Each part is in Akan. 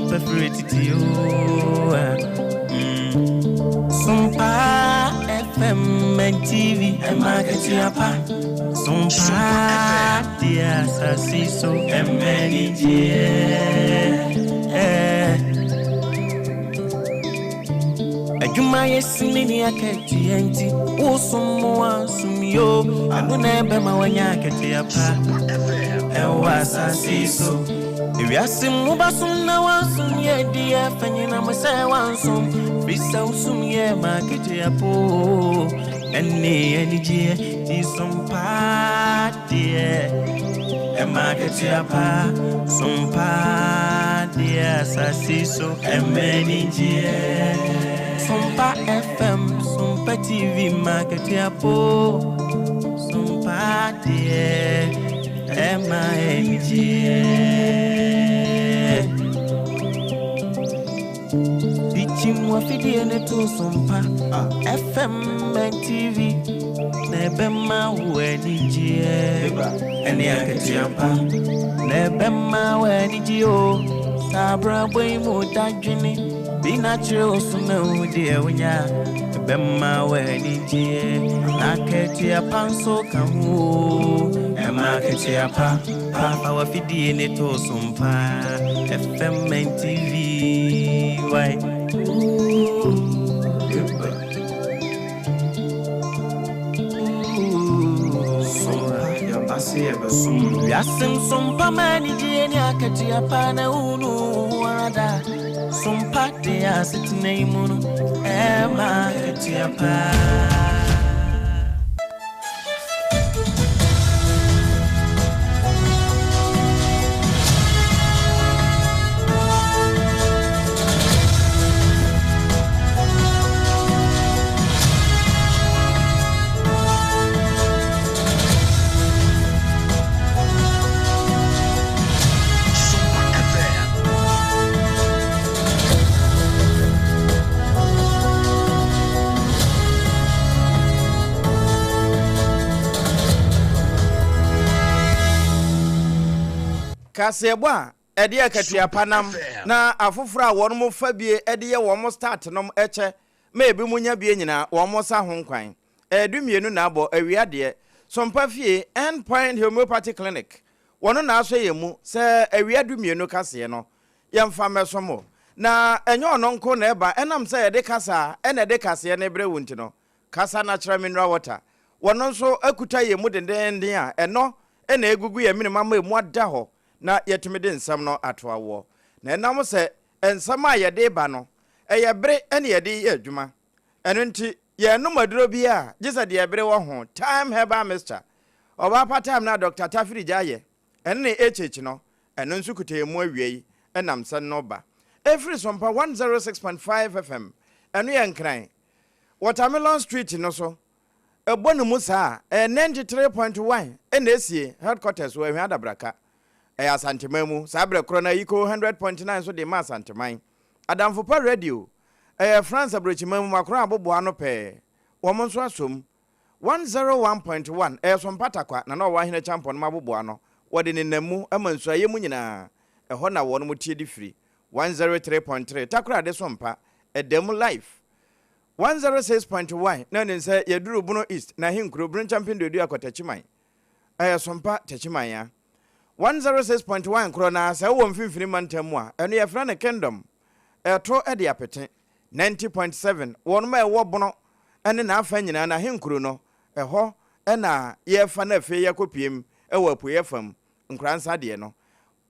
Preferiti Sompa FM and TV and market yapa. Sompa dia sasiso and many Ajuma yesimini aketi enti osumwa sumyo anune bema wanya aketi yapa ewa sasiso ewiasim mubasum na wansum ye dia fanyina mse wansum bisa usum ye maketi yapo eni jie di sompa die e maketi yapa sompa dia sasiso emeni jie Sompa FM, Sompa TV, market yapo, Sompa die, MIG. Bichim wafidi eneto Sompa FM and TV, nebema wenijie, eni aketi yapa, nebema wenijio, sabra boy mo dajini. Be natural, so no dear, when ya Bemma, when you market your panso come home, and market your papa, fidi in it or some pa, FM and TV. Why? Yasim some pamani, Jania, Katia Pana, Uno, Some party as it name on Emma Tiapa. Kasebwa edi akatia panam na afofra won mo fabie edi ye wo mo start nom eche mebi munya bie nyina wo mo sa honkwan edumienu na abo awiade sompa fie endpoint homeopathic clinic wono na aso yemu se awiadumienu kase no yemfa mesomo na enye ono nko na eba enam se yede kasa ene de kase ne bre wunti no kasa natural mineral water wono nso akuta yemu dendenden a eno ene egugu ye minimum emu ada ho na yetumede nsam no atoawo na enam se ensam a yede ba no eye bre ene yede ye adwuma eno nti ye no maduro bia gisa de bre wo ho time heba mister oba patam na Dr. Tafiri Jaye ene echechi no eno nsu kutemu awiei enam se no ba every Sompa 106.5 FM eno ye nkran Watermelon Street no so ebonu musa 93.1 ene esie headquarters wo ehwa dabraka Santimamu, Sabre Crona Eco 100.9 so de ma Santimai. Adamfopa Radio, France Abrochimamu Macron Bobuano Pe, Womanso Asum 101.1, Sompatakwa, na no wahine champon Mabuano, what in Nemu, Amanso Yemunina, a Hona one mutidi free, 103.3, Takra de Sompa, a demo life. 106.1, none in say Yadru Buno East, Nahim Krubrin champion do Diako Techimai. Sompa Techimaya. 106.1 krona se wo mfimfini mantamu a eno ye fra ne kingdom eto e de apete 90.7 won ma e wo bono ene na afa nyina na henkuru no eho e na ye fa na afi ye kopiem e wo apuye fam nkransa de no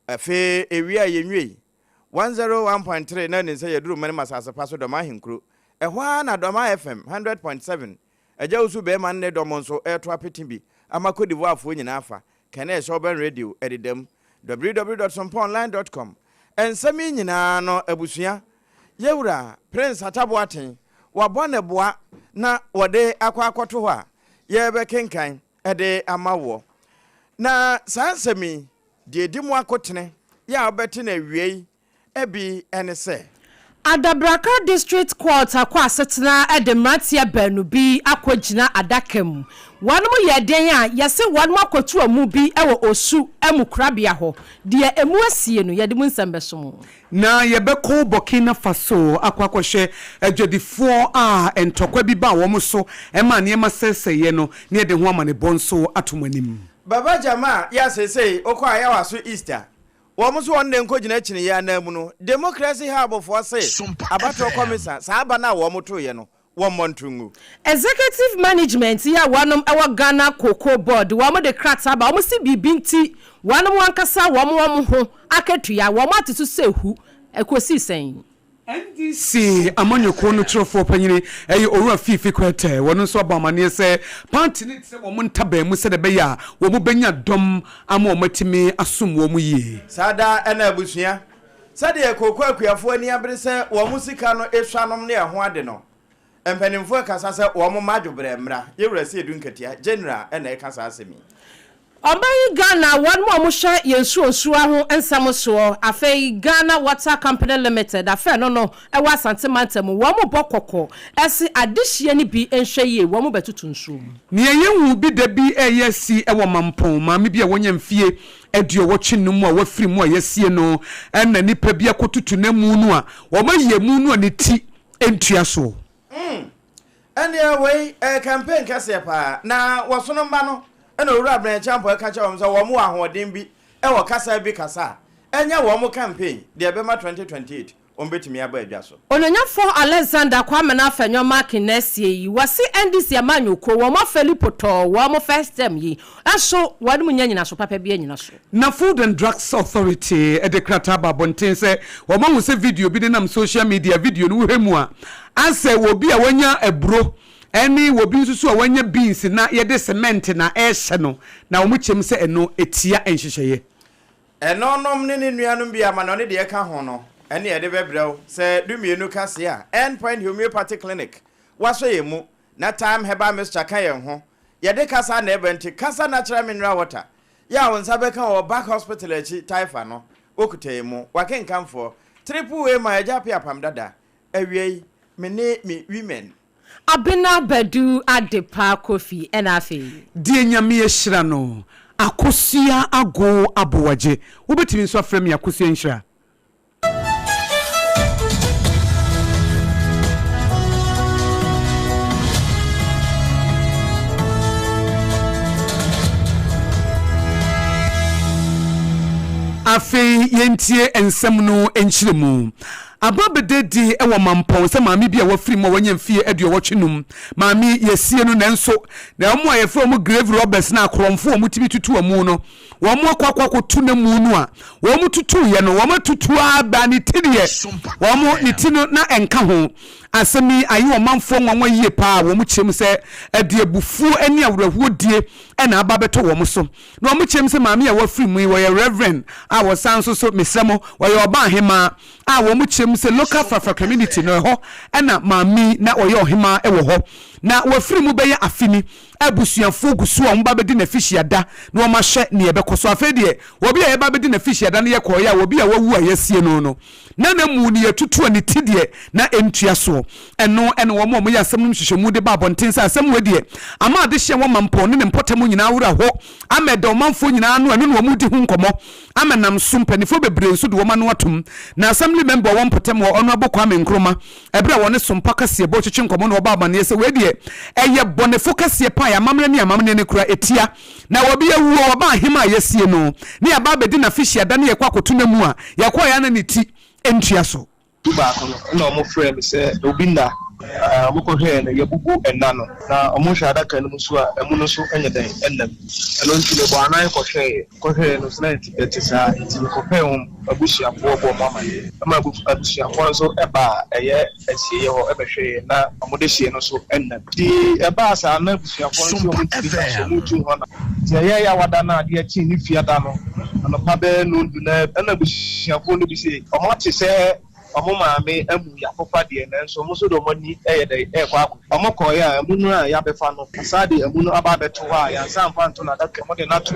afi ewia ye nwie 101.3 na ne se ye duru mane masase paso do ma henkuru eho na do ma FM 100.7 eja usu be man ne do monso eto apete bi amakodi vo afo nyina afa Kene Urban Radio edidem www.somponline.com ensami nyina no abusua yewura Prince Ataboaten wabone boa na wode akwakoto ho a yebe kenkan ede amawo na sansami de dimu akotene ya obeti na wiei ebi ene se Adabraka District Court akwa asetena edemratia banu bi akwagina adakam. Wanu ye den a yese wanu akotu amu bi ewo osu emukrabia ho. De emu asie no yede mu nsembeso. Na yebeko Burkina Faso akwakwohwe adwadifo a entokwa bi ba wo mo so ema ne maseseye no ne de ho amane bonso atomanim. Baba Jama ya sesei okwa ya waso Easter. Womuso wonde nkogina chine ya na mu no democracy hub for say abato komisa saaba na womoto ye no womontungu executive management ya wanom ewa Ghana COCOBOD womo de krata ba womo si bibinti wanom wankasa womo ho aketu ya womo atisu sehu ekosi sen NDC amanyoko no trofo panyini owura fifi kwete wono so abamane se party ni se wo ntaba mu se de be ya wo mu benya dom ama omatimi asom wo mu yi sada ena abusua sade ekoko akuafo ani abre se wo mu sika no ehwanom ne ho ade no empanimfo kasa se wo mu madwobre mra yewura se edunkatia general ena ekasa asemi Obayi Ghana one more share yensu onsu aho ensam so afei Ghana Water Company Limited afei no ewa santimantem wo mo bokoko esi adehye ni bi enhwe ye wo mo betutu nsu ne yehu bi da bi eyesi ewo mampon ma me bi a wonya mfie edio wotwe no mu a wafiri mu a yesie no enna nipa bi akotutu na mu no a wo maye mu no ne ti entua so anyway campaign kase pa na wosono mba no ena owura Abraham Champo ka cha womso wo mu ahoden bi wo kasa bi kasa enya wo mu campaign de be ma 2028 ombetimi aba adwaso ononyafo Alexander Kwame na afenyo mark nesie yi wasi NDC amanyoko wo ma Felipoto wo mo first time yi aso wade mu nyanyina so papa bi anyina so na Food and Drugs Authority edekrata babonten se wo ma hu se video bi de nam social media video no hemu a ase wo bi a wanya ebro eni wo bi nsusu a wanya beans na yede cement na ehye no na wo mu chem se eno etia enhyehyeye enonom ne nuanom bi ama no ne de ka ho no ene yede bebrew se dumienu kase a Endpoint Homeopathy Clinic waso yemu na time heba Mr. Kayen ho yede kasa na ebenti kasa natural mineral water ya wonsa beka o back hospital echi taifa no okutayemu wakenkamfo triple A ma yajapi APAM DADAA awiei me women ABENA ADEPA Kofi enafi die nyame yeshira no akosia ago abowaje wobetimi nso afrem ya akosia nhira afei yentie ensem no enchiremu ababededi ewo mampon se maami bia wafiri mo wanya mfie aduo wotwenum maami yesie no nanso na omo ayefro mo grave robbers na akromfo omo tibi tutu amu no wo mo kwakwa tuna mu no a wo mo tutu ye no wo mo tutu aba ni tidiye wo mo ni tino na enka ho asemi ayi wo manfo nwanwa yie pa wo mo chem se ade bufu ani awrahuo die na aba beto wo mo so na wo mo chem se maami a wafiri mu wo ye reverend a wo sanso so mesremo wo ye oba hema a wo mo chem se local fafa community no ho na maami na wo ye ohema e wo ho na wafiri mu be ya afini abusuafo gusu a mba bedi na fishiada na ma hye ne yebekoso afedie obi a yeba bedi na fishiada na yekoya obi a wawu a yesie no na mu ne yetutu ani tidie na entua so eno wo mo ya asem no hyehyemu de ba bonten sa asem wedie ama ade hye wo mampo ne mpotamu nyina wura ho amedo manfo nyina no anu no mu di hu nkomo amenam sompanifo bebre nso de wo ma no atom na assembly member wo mpotam wo ono abokwa menkroma ebra wo ne sompa kase bo twetwe nkomo no ba amane se wedie eye bonefo kase pa ya mamre ne amamne ne kura etia na wo bi awuo wo ba hima yesie no ne aba bedi na fishiada ne yekwa kotuna mu a yakwa ya na ne ti entua so tuba kono na omo frame se obinda moko hwe na yebubu enano na omo hwada kan mu so a emu no so enyedan ennam eno ntile bo anan ko hwe no snati etisa ntile ko pem abusuafo bo mama ama abusuafo so eba eye asie ho ebehwe na omo de hie no so ennam di eba sa na abusuafo so omo ntile so mutu ho na ti eye ya wada na ade achi ni fiada no no pa be no ndu na abusuafo no bi se omo te se omo maame amu ya papa de na nso mo so do mani de kwa omo koya amunu a ya befa no asade amunu aba beto ha ya sampa nto na adaka mo de na to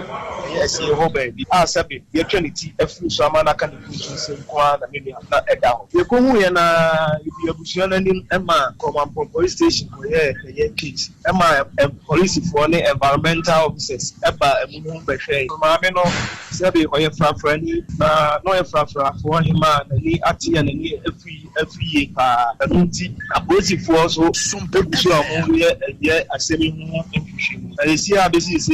yes ye ho ba bi asabe ye twenty afu so amana ka ne kuntu se kwa na me na eda ho ye ko hu ye na bi abusuan anim ema command police station ko ye case ema police for ne environmental officers eba amunu behwe maame no sabe ko ye frafra ni na no ye frafra for him na ni ati na ni every pa anunti apolice for so ebusu amu ye asemi hu nhwehwe na esi abesi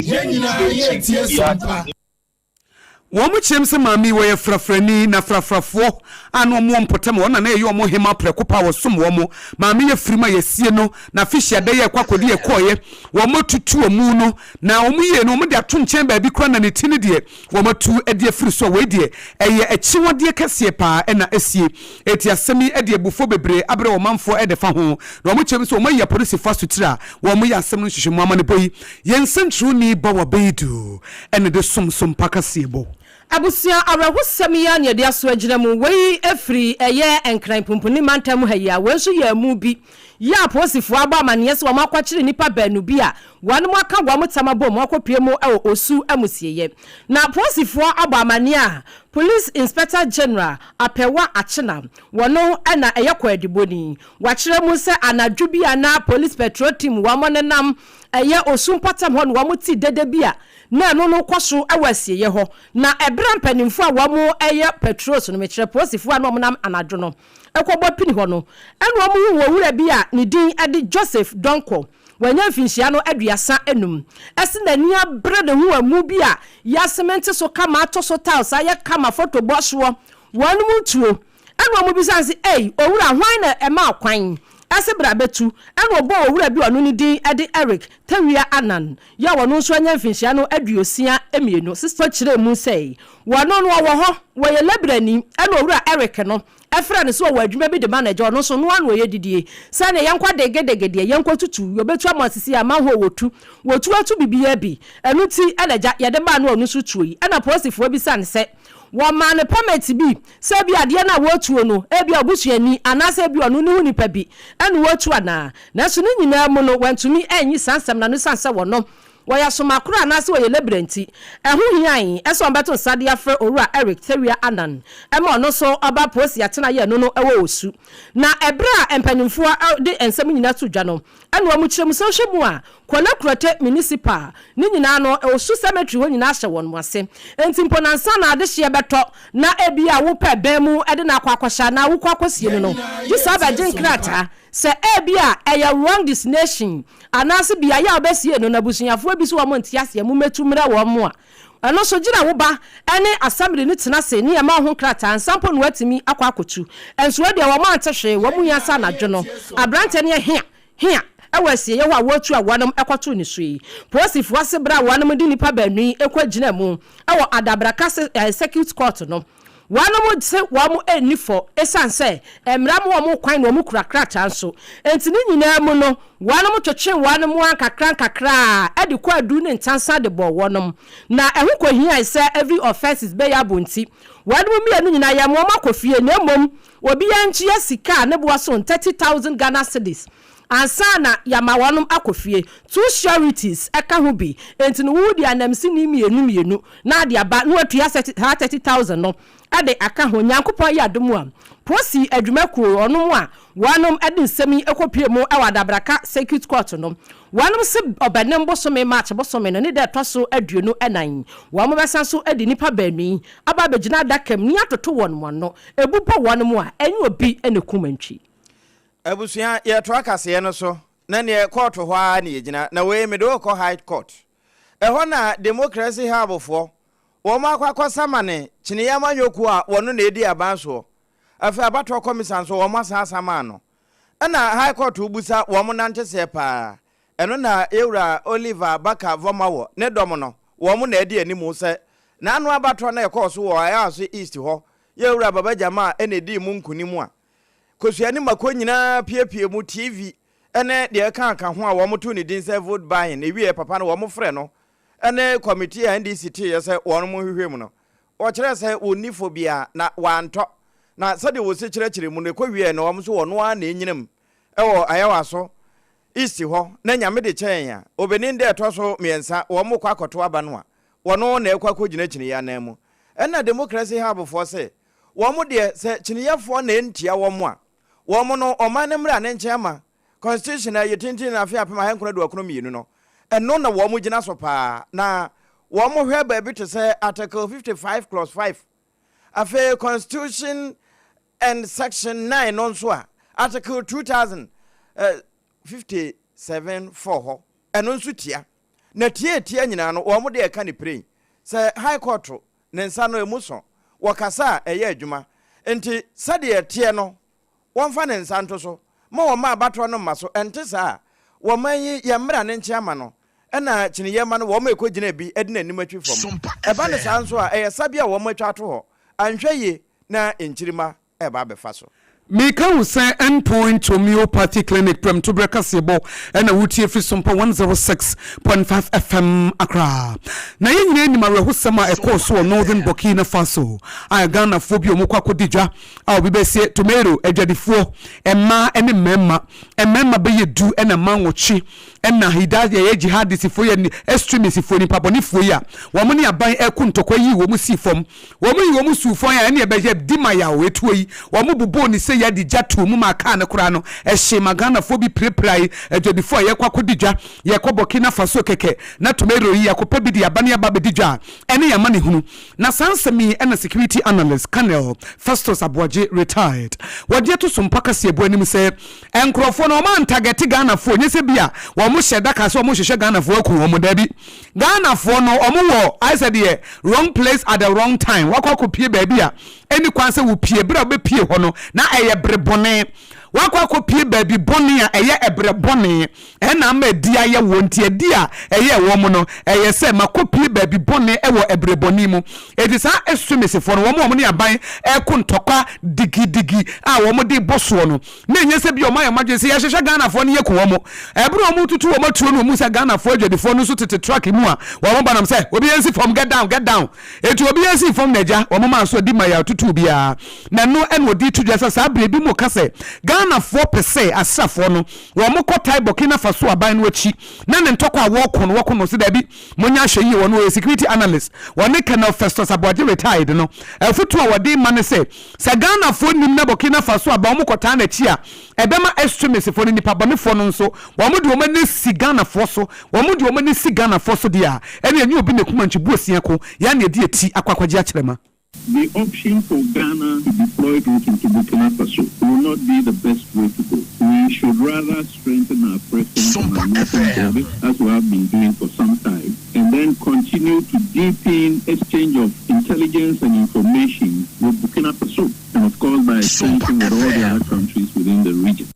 Womu chemse mami wo ye frafrani na frafrafo anu mo mpotem wona na ye omo hema prekopa wo som wo mami ye frima ye sie no na fish ade ye kwakode ye koye wo matutu omu no na omu ye no mo de ato nchen ba bi kra na ne tini de wo matu ade afiri so we de eye achiwode kese pa na asie eti asemi ade bufo bebre abre wo manfo ede fa ho na omu chemse wo ye police fa sutira wo mo ye asem no hwehwemu amane boyi ye nsentru ni ba wo beidu ene de som pakase bo abusia awahusem ya ne de aso agina mu wei afiri eye enkran pumpuni mantam ha ya wenso ya mu bi ya posifo agba amane se wo makwakire nipa banu bi a wanu aka gwa mutama bom akopie mu osu amusieye na posifo agba amane a Police Inspector General Apewa Achina wono na eye kwadiboni wakire mu se anadwu bi ana police patrol team wo monenam eye osu mpatam ho no wo muti dede bi a na no kwaso awasieye ho na ebra mpanimfo a wo mu eye patrols no mekire posifo anu omnam anadwo no ekwobo pini ho no enu omu wo wura bi a ne din ade Joseph Donko wanya finhia no aduasa enum ese na ni abre de ho amu bi a ya cement so kama to so tiles aye kama photo boss wo wanu mutuo enu omu bi sanse owura hwan na ema kwan ase bra betu enu obo owura bi onu ni din ade Eric Tawia Anan ya wono so anya finhia no aduosia emienu sister kire mu sei wono no wo ho wo ye lebrani enu owura Eric no efra ne so wo adwuma bi de manager no so no anu ye didie sa ne yankwa degedegede yankwa tutu yobetu amasisi amaho wotu atu bibia bi enu ti eleja ye de ba no onu so tuoyi ana posifo bi san se wo ma ne permit bi se bi ade na wotuo no ebi obusuani anase bi onu ne hunipa bi enu wotu ana na so ne nyina mu no wantumi enyi sansam na no sanse wo no waya somakura anase woye lebranti ehu hian eso mbeto sade afre owura Eric Tawia Anan ema no so oba posi atena ye no no ewo osu na ebra empanimfo de ensem nyina to dwa no enu amu kirem so hwemu a kwana kurate municipal ni nyina no osu cemetery ho nyina hye won wase enti mponansa na ade hye beto na ebi a wo pa ban mu ede na akwakwasha na wo kwakwasiem no jisa ba jinkrata se ebia eya wrong destination anase bia ya obesie no na busunyafo bi so wo montiase mu metumra wo mo a ano so gina wo ba ene assembly ni tenase ni ema ho krata ansampo no atimi akwakotu enso de wo ma antehwe wo mu yasa na dwono abrante ne hia awasie ye wa wotu a wanam ekwato ni so yi posifo ase bra wanam di nipa banu ekwa gina mu ewo adabraka circuit court no wanam se wamu enifo esanse emram wo mu kwan no mu kurakrata nso enti ni nyina mu no wanam twetwe wanam kakra edi kwa adu ne ntansa de bo wonam na ehu kohia se every offense is beya bonti wanam mi anu nyina ya mo makofie na mom obi ya nchi ya sika ne bo so 30,000 Ghana cedis ansana ya mawanum akofie two sureties eka ho bi enti no wudi anamsi ni mienu na de aba no atua 30,000 no ade aka ho nyankopon ya domu a posi adwumakuo ono mu a wanum ade nsemi ekopie mu ewadabraka circuit court no wanum se obanem bosome match bosome no ne de toso aduonu enan wamu besan so ade nipa banu aba begina dakam ni atoto won mo no ebupo wanum a enyi obi ene kumantwi abusuya ye to akase no so na ne court ho a ne yegina na we me do ko high court ho na democracy habofo wo makwa samane chine ya manyoku a wono na edi abanso afa abato commission so wo masasa ma no na high court ubusa wo mo nante se pa eno na Ewura Oliver Baka Vomawo ne dom no wo mo na edi animu se na anu abato na ekoso wo ya so east ho Ewura Baba Jama enedi mu nkunimu a kosuani makonyina piepie mu TV ene de ka ho a wo mo to ni din se vote buying e wie papa no wo mo frɛ no ene committee a NDC te yese won mo hwehwem no o kire se onifobia na wanto na sade wo se kyerɛkyerɛ mu ne kɔwie no wɔm so wɔ no a na enyinam ɛwɔ ayawa so isti hɔ na nyame de kyɛn ya obenin de ɛtɔ so miɛnsa wɔm kɔ akɔto aba no a wɔno na ɛkɔ akɔgyina kyiniya na mu ɛna democracy hub for se wɔm de sɛ kyiniyafoɔ na entia wɔm a wɔm no ɔman ne mra ne nkyɛn ma constitution a yɛtintin na afia pema henkona do akono mienu no ɛno na wɔm gyina so paa na wɔm hwɛ baabi to sɛ article 55 clause 5 afei constitution and section 9 no nso a article 2057 for ho ɛno nso tia na tia nyina no wɔn de ɛka ne pray sɛ high court ne nsa no emu so wɔkasa ɛyɛ adwuma enti sɛdeɛ tie no wɔmfa ne nsa nto so ma wɔn ma abato no ma so ɛnte saa wɔn yi yɛ mmra ne nkyɛn ma no ɛna kyiniyɛ ma no wɔn ekɔgyina bi ɛde n'anim atwi fam ɛba ne saa nso a ɛyɛ sabia wɔn atwa ato hɔ anhwɛ yi na nkyirima ɛba bɛfa so Mika wo say endpoint homeopathy clinic prem to brekasebo na wutie fi SOMPA 106.5 FM Accra. Na yenye ni mareho sama ekoso Northern Burkina Faso. Aya Ghana phobia omukwa kodija a obibesie tomato adwadifo emma ene memma be yedu ena manwochi ena hidaya ye jihadisifo ye ni extremistifo ni pabonifo ya wo mo ne aban ekuntokwa yi wo mu sifom wo mu yi wo mu sufon ya ene be je dimaya wo etuo yi wo mu bubo ni se ya di jatu mu maka ne kura no ehye magana fo bi preprai adwadifo ye kwakodija ye ko Burkina Faso keke na tomato yi yakopa bi di abane aba bedija ene ya mane hunu na sansemi ena security analyst Colonel Festus Aboagye retired wode to SOMPA kasiebo anim se enkrofo no ma target Ghana fo nyese bia wo mo hyeda ka se wo mo hwehwe Ghana fo aku wo mo dabi Ghana fo no omo wo I said here wrong place at the wrong time wakokopie baabi a eni kwanse wo pie bra be pie ho no na eye brebone wakokopie baabi bone a eye ebrebone na ma dia ye wontie dia eye wo mo no eye se makopie baabi bone ewo ebrebone mu edisa extremist fo no wo mo ne aban ekuntokwa digidigi a wo mo de boso no na nyese bi o ma emergency ye hwehwe Ghana fo no ye ko wo mo ebro mo tutu wo mo tuo no mu se Ghana fo adwadifo no so tete track mu a wo mo banam se obi yansi from get down etu obi yansi from naja wo mo ma so di maya tutu bia na no eno di tu jasa sa bre bi mo kase Ghana 4% asafo no wo mo kotai Burkina Faso aban no achi na ne ntokwa wo kono se da bi monya hwe yi wo no security analyst wo ne Colonel Festus Aboagye retired no afutu a wodi ma ne se Ghana fo nim na Burkina Faso aban mo kota na chi a ebema extremist fo ni nipa bone fo no nso wo mo de wo mani si Ghana fo so wo mo de wo mani si Ghana fo so dia ene enyi obi ne kuma nchibu osia ko ya na edi eti akwakwaje akyerema. The option for Ghana to deploy troops into Burkina Faso will not be the best way to go. We should rather strengthen our presence on our northern border, as we have been doing for some time, and then continue to deepen exchange of intelligence and information with Burkina Faso, and of course by extension with all the other countries within the region.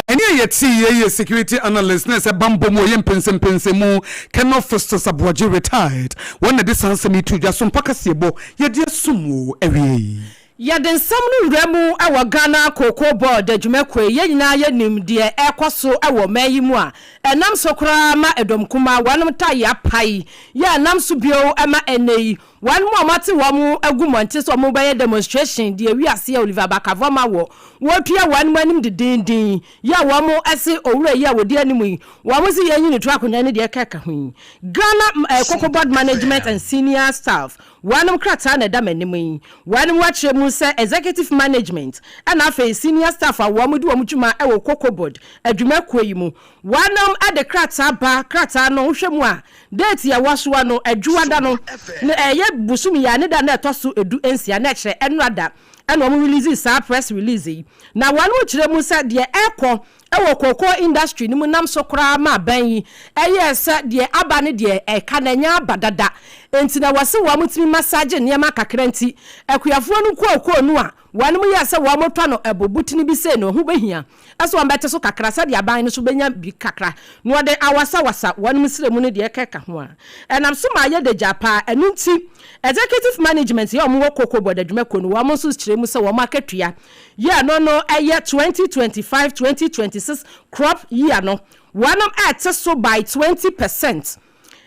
Any ye security analyst na se bambo mo ye mpense mu Colonel Festus Aboagye retired when the distance me to just SOMPA kasiebo ye de sumu ewie ya den samnu remu awo Ghana COCOBOD adwumakwe ye nyina ye nim de ekoso awo mayi mu a enam sokora ma edomkuma wanom ta ya pai ya nam so bio ama enei wan mo amate wo mu agumonte so mo baye demonstration de wiase Oliver Bakavoma wo tua wan manim de dindin ya wo mo ase owura ya wodi animu yi wo mo se yanyi ne to akonya ne de keka hu Ghana COCOBOD management and senior staff wanum krata na da manim yi wanum wachire mu se executive management and afa senior staff a wo mo de wo mu dwuma e wo COCOBOD adwumakwe yi mu wanum ade krata ba krata no hwemu a date ya wasoa no adwuada no eye busumi ya ne da na etoso edu ensia na kire enrada eno mo release sa press release na wanu kire mu sa de ekọ ewo cocoa industry ni mu nam sokora ma ban yi eye sa de aba ne de eka na nya badada enti na wase wo mutimi massage ne ma kakranti ekuyafo no kooko nu a wanu ya se wo motwa no ebobutini bi se no ho behia aso ambete so kakra sa de aban no so benya bi kakra no de awasa wanu misremu ne de ekeka ho a enam so ma ye de japa enunti executive management ya omo COCOBOD adwumako no wo mo so kiremu se wo marketua ya no eye 2025-2026 crop year no one at so by 20%.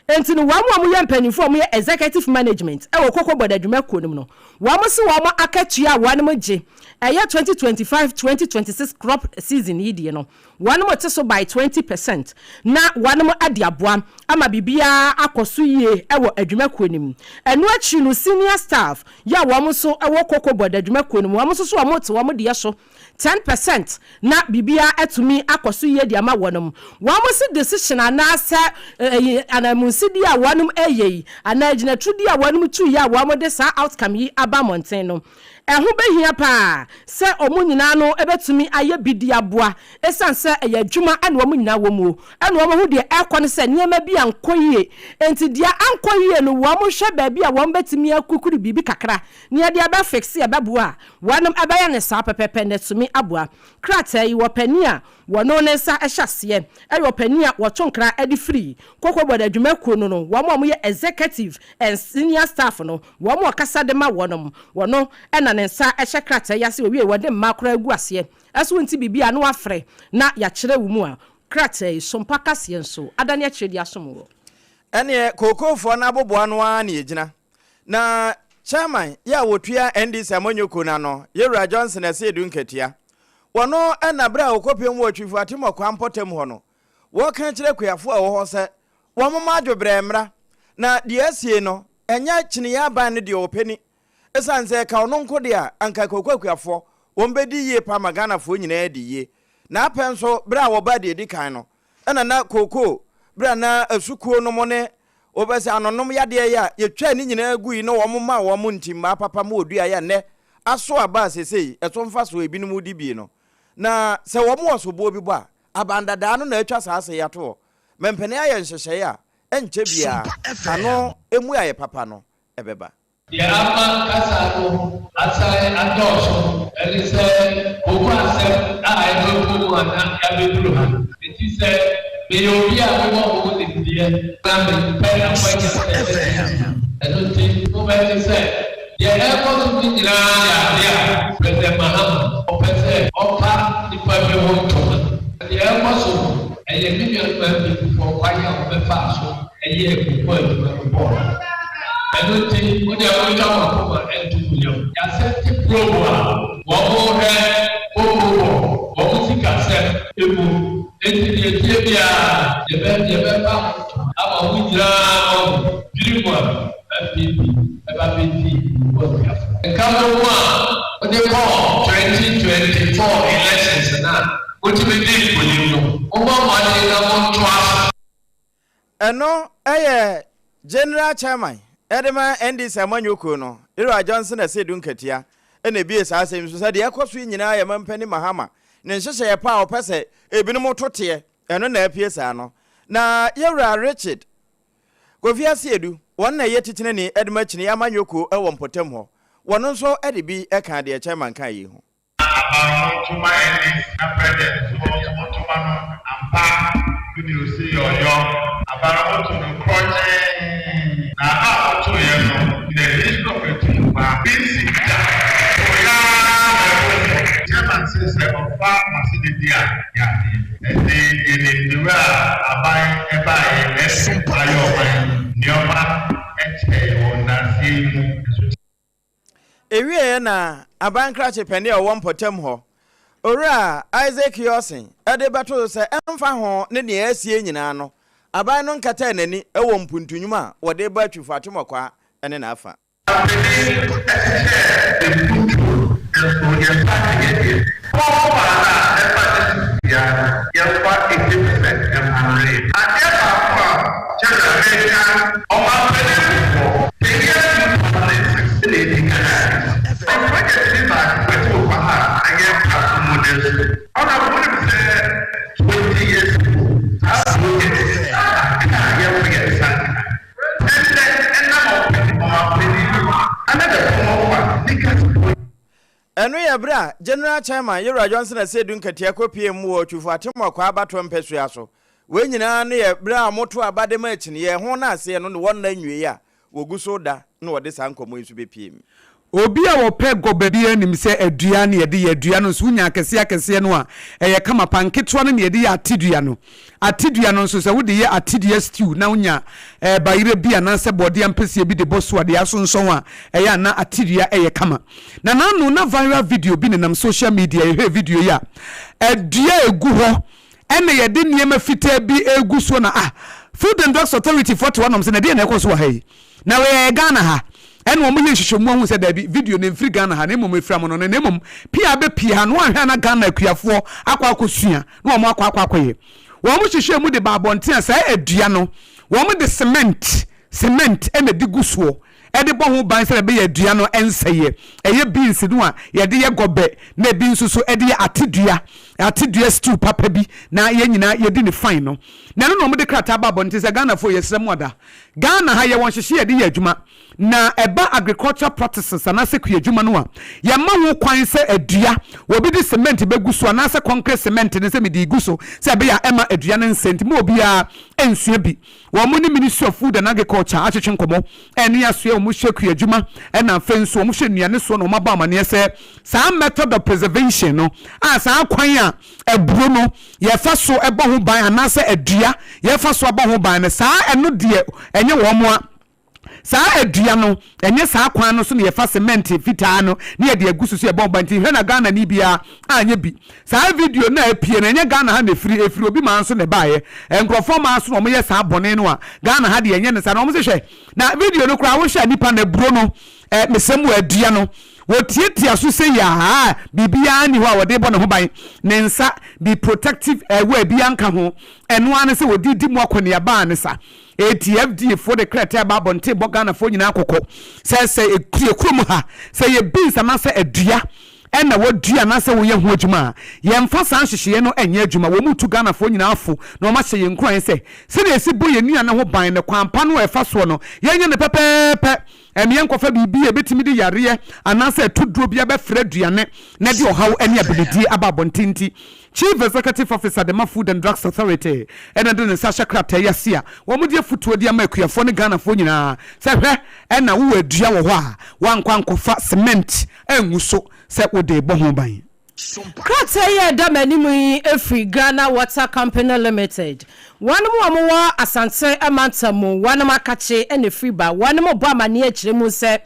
enti no wa mo ye mpanimfo mo ye executive management e wo COCOBOD adwuma kuonum no wa mo se wa mo akatua wa no mo gye eye 2025-2026 crop season yi die no wa no mo te so by 20% na wa no mo ade aboa ama bibia akoso yie e wo adwuma kuonum eno achi no senior staff ya wa mo so e wo COCOBOD adwuma kuonum wa mo so wa mo te wa mo de so 10% na bibia atumi akoso yie de ama wonum wa mo se decision anasa anamunsidi a wanum eyei anagina trudi a wanum tu ya wa mo de sa outcome yi aba mountain no eho behia pa se omo nyina no ebetumi aye bidi aboa esanse eye adwuma ane omo nyina wo mu ane omo hu de ekone se niema bi ankoyie enti dia ankoyie no wo mo hwe ba bi a wo betumi akukuri bibi kakra ne dia ba fix ya baboa wanum abaya ne sa pepepe ne tumi aboa krata yi wo pani a wono ne sa ehyase e wo pani a wo tonkra edi free COCOBOD adwuma kuno no wo mo ye executive and senior staff no wo mo kasa de ma wonom wono ena ne sa ehye krata ya se owie wode makora agu ase aso nti bibia no afre na ya kire wo mu a krata yi SOMPA kase nso adane akire dia somo ene kokofo na aboboa no a na egina na chairman ya wotua NDC amonyoko na no Yewura Johnson ase edu nketia wono ena bra okopem wo twifu atimo kwampotem ho no wo kan kire kuyafo a wo ho se wo mama adwobre mra na de asie no enya kine ya ban ne de openi esanse ka ono nko de a anka kokokuyafo wo mbedi yie pa magana fo nyina de yie na apenso bra wo ba de di kan no ena na koko bra na asukuo no mo ne obese anonom yade ya yetwa ni nyina agu yi no wo mama wo mo ntimma papa ma odua ya ne aso aba sesei eto mfa so ebi no mu di bi no na se wo mo so bo bi bo a abandada no na atwa saase yato mempene aye nhyehyeye a enche bia ano emu aye papa no ebeba ya ama kasa no asai adoso elise ogu asem a ebe ko na ya beduru ha eti se me obi a wo wo de die na me pe na kwa ya eno ti o be se ya ebo to ni na ya president Mahama o pese opa ni pa be wo to ya ebo so eye million pe for kwa ya o be fa so eye ko ko eno ti o de o ja mo ko entu kulyo ya se ti program wo mo he wo mo sika se ebu enti die bia ye be ba aba wu jira o jiri mo FPP eba BT wo ya come what they call 2024 elections na what we did for you o mo ma ni na mo twa eno general chairman edema NDC amanyoko no Yewura Johnson asedu nkatia ena bie sa asem so de yakoso nyina ya mampani Mahama ne nhyehyɛ ye pa opese ebinom tote eno na apie sa no na Yewura Richard Kofi Asiedu won na yetitine ni edema chine amanyoko ewo mpotem ho wono nso ede bi eka de chairman kan yi ho tuma NDC na president so tuma no ampa you see your abara to no project na a to ye no the list of it ba basic chairman says of farm masidi ya the way abai eba e SOMPA yo nioma eche wona simu ewie na abankrache pende o wompotem ho ora Isaac Yosin ade bato se emfa ho ne ne asie nyina no aban no nkata nani ewo mpuntunyuma wode ba twifu atomokwa ene na afa enu ya bra general chairman Yewura Johnson asedu nkatia kopie mu wo twifu atomokwa abato mpesu aso we nyina no ye bra moto abade ma chine ye ho na ase no won na nwie ya wogu so da no wode sankomo isu bepiem obi a wope gobabi anim se adua ne yede adua no so nya akese no a eye kama panketwa no ne yede ya atidua no so se wo de ye atidua stew na unya bayire bia na se bode ampese bi de boso de asonson a eye na atidua eye kama na nanu na viral video bi nam social media e video ya adua egu ho ene yede niema fita bi egu so na Food and Drugs Authority 41 am se na de na ekoso wa hai na we Ghana ha ene wo mo hihwehwemu ahu se da bi video na mfiri Ghana ha na emom efira mo no na emom pia be pia no ahwa na Ghana akuafo akwa na wo mo akwa ye wo mo hihwehemu de babonten sa adua no wo mo de cement ene de gusuo ede bo ho ban se be ye adua no enseye eye beans no a ye de ye gobe na bi nsuso ede ye atidua stew papa bi na ye nyina ye di ne fine no na no mo de krata babonten se Ghana fo ye srem oda Ghana ha ye won hwehwe ye de ye adwuma na eba agricultural practices anase ku adwuma no a ye ma ho kwan se adua obi di cement beguso anase concrete cement ne se me di guso se be ya ema adua ne nsent mo obi a ensua bi wo mo ni Ministry of Food and Agriculture achechwe nkomo ene aso ye mo hwe ku adwuma na fenso mo hwe nuane so no maba amane se sa method of preservation no sa kwan a eburo no ye fa so ebo ho ban anase adua ye fa so abo ho ban ne sa eno de enye wo mo a sa adua no enye sa kwan no so ne ye fa cement fitaa no ne ye de agusu so ye bomba nti hwe na Ghana ni bia anye bi sa video na apie na enye Ghana ha na efiri obi man so ne baaye enkrofo man so no mo ye sa bone no a Ghana ha de enye ne sa no mo se hwe na video no kura wo hwe nipa na buro no mesemu adua no wotietia so se ya bibia ni ho a wode bo ne ho ban ne nsa be protective we bia nka ho eno ane se wodidi mu akone ya ba ne sa ATFD for the criteria babonte bogana fo nyina akokọ se ekuru ha se ye beans na se adua ena wodua na se wo ye ho adwuma ye mfa san hyehye no enye adwuma wo mutu Ghana fo nyina afo na ma hye ye nkran se na esi bo ye nua na ho ban ne kwampa no efa so no ye nye ne pepepe emiye nkofa bibi ebetimi de yare anase tuduro bia be frɛ duane na de ohaw ene ability ababontinti Chief Executive Officer the Food and Drugs Authority ena de ne sasha krata yasia wo mu de futuo de amakuafo ne Ghana fo nyina se hwɛ ena wo adua wo ho a wankwa nkofa cement enguso se wo de bo ho ban Krata ye da manimu efri Ghana Water Company Limited. One mo asante amantamu, one makache ene free ba, one mo bo amani echire mu se,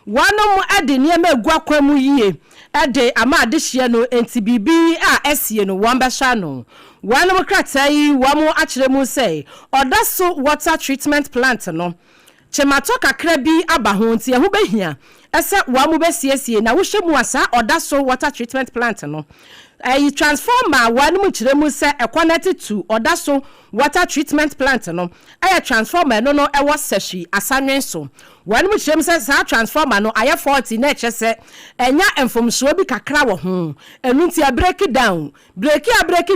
one mo ade niema egwa kwamu yie, ade ama adehye no enti bibi a esie no wamba sha no. One mo krata yi wa mo achire mu se, odaso water treatment plant no. Chemato kakra bi aba ho nti ehu behia ese wa mu besiesie na wo hwemu asa odaso water treatment plant no transformer wa mu kire mu se connected to odaso water treatment plant no transformer no ewo seshi asanwen so wa mu kire mu se sa transformer no 40 na eche se enya enfomso bi kakra wo ho enu nti break it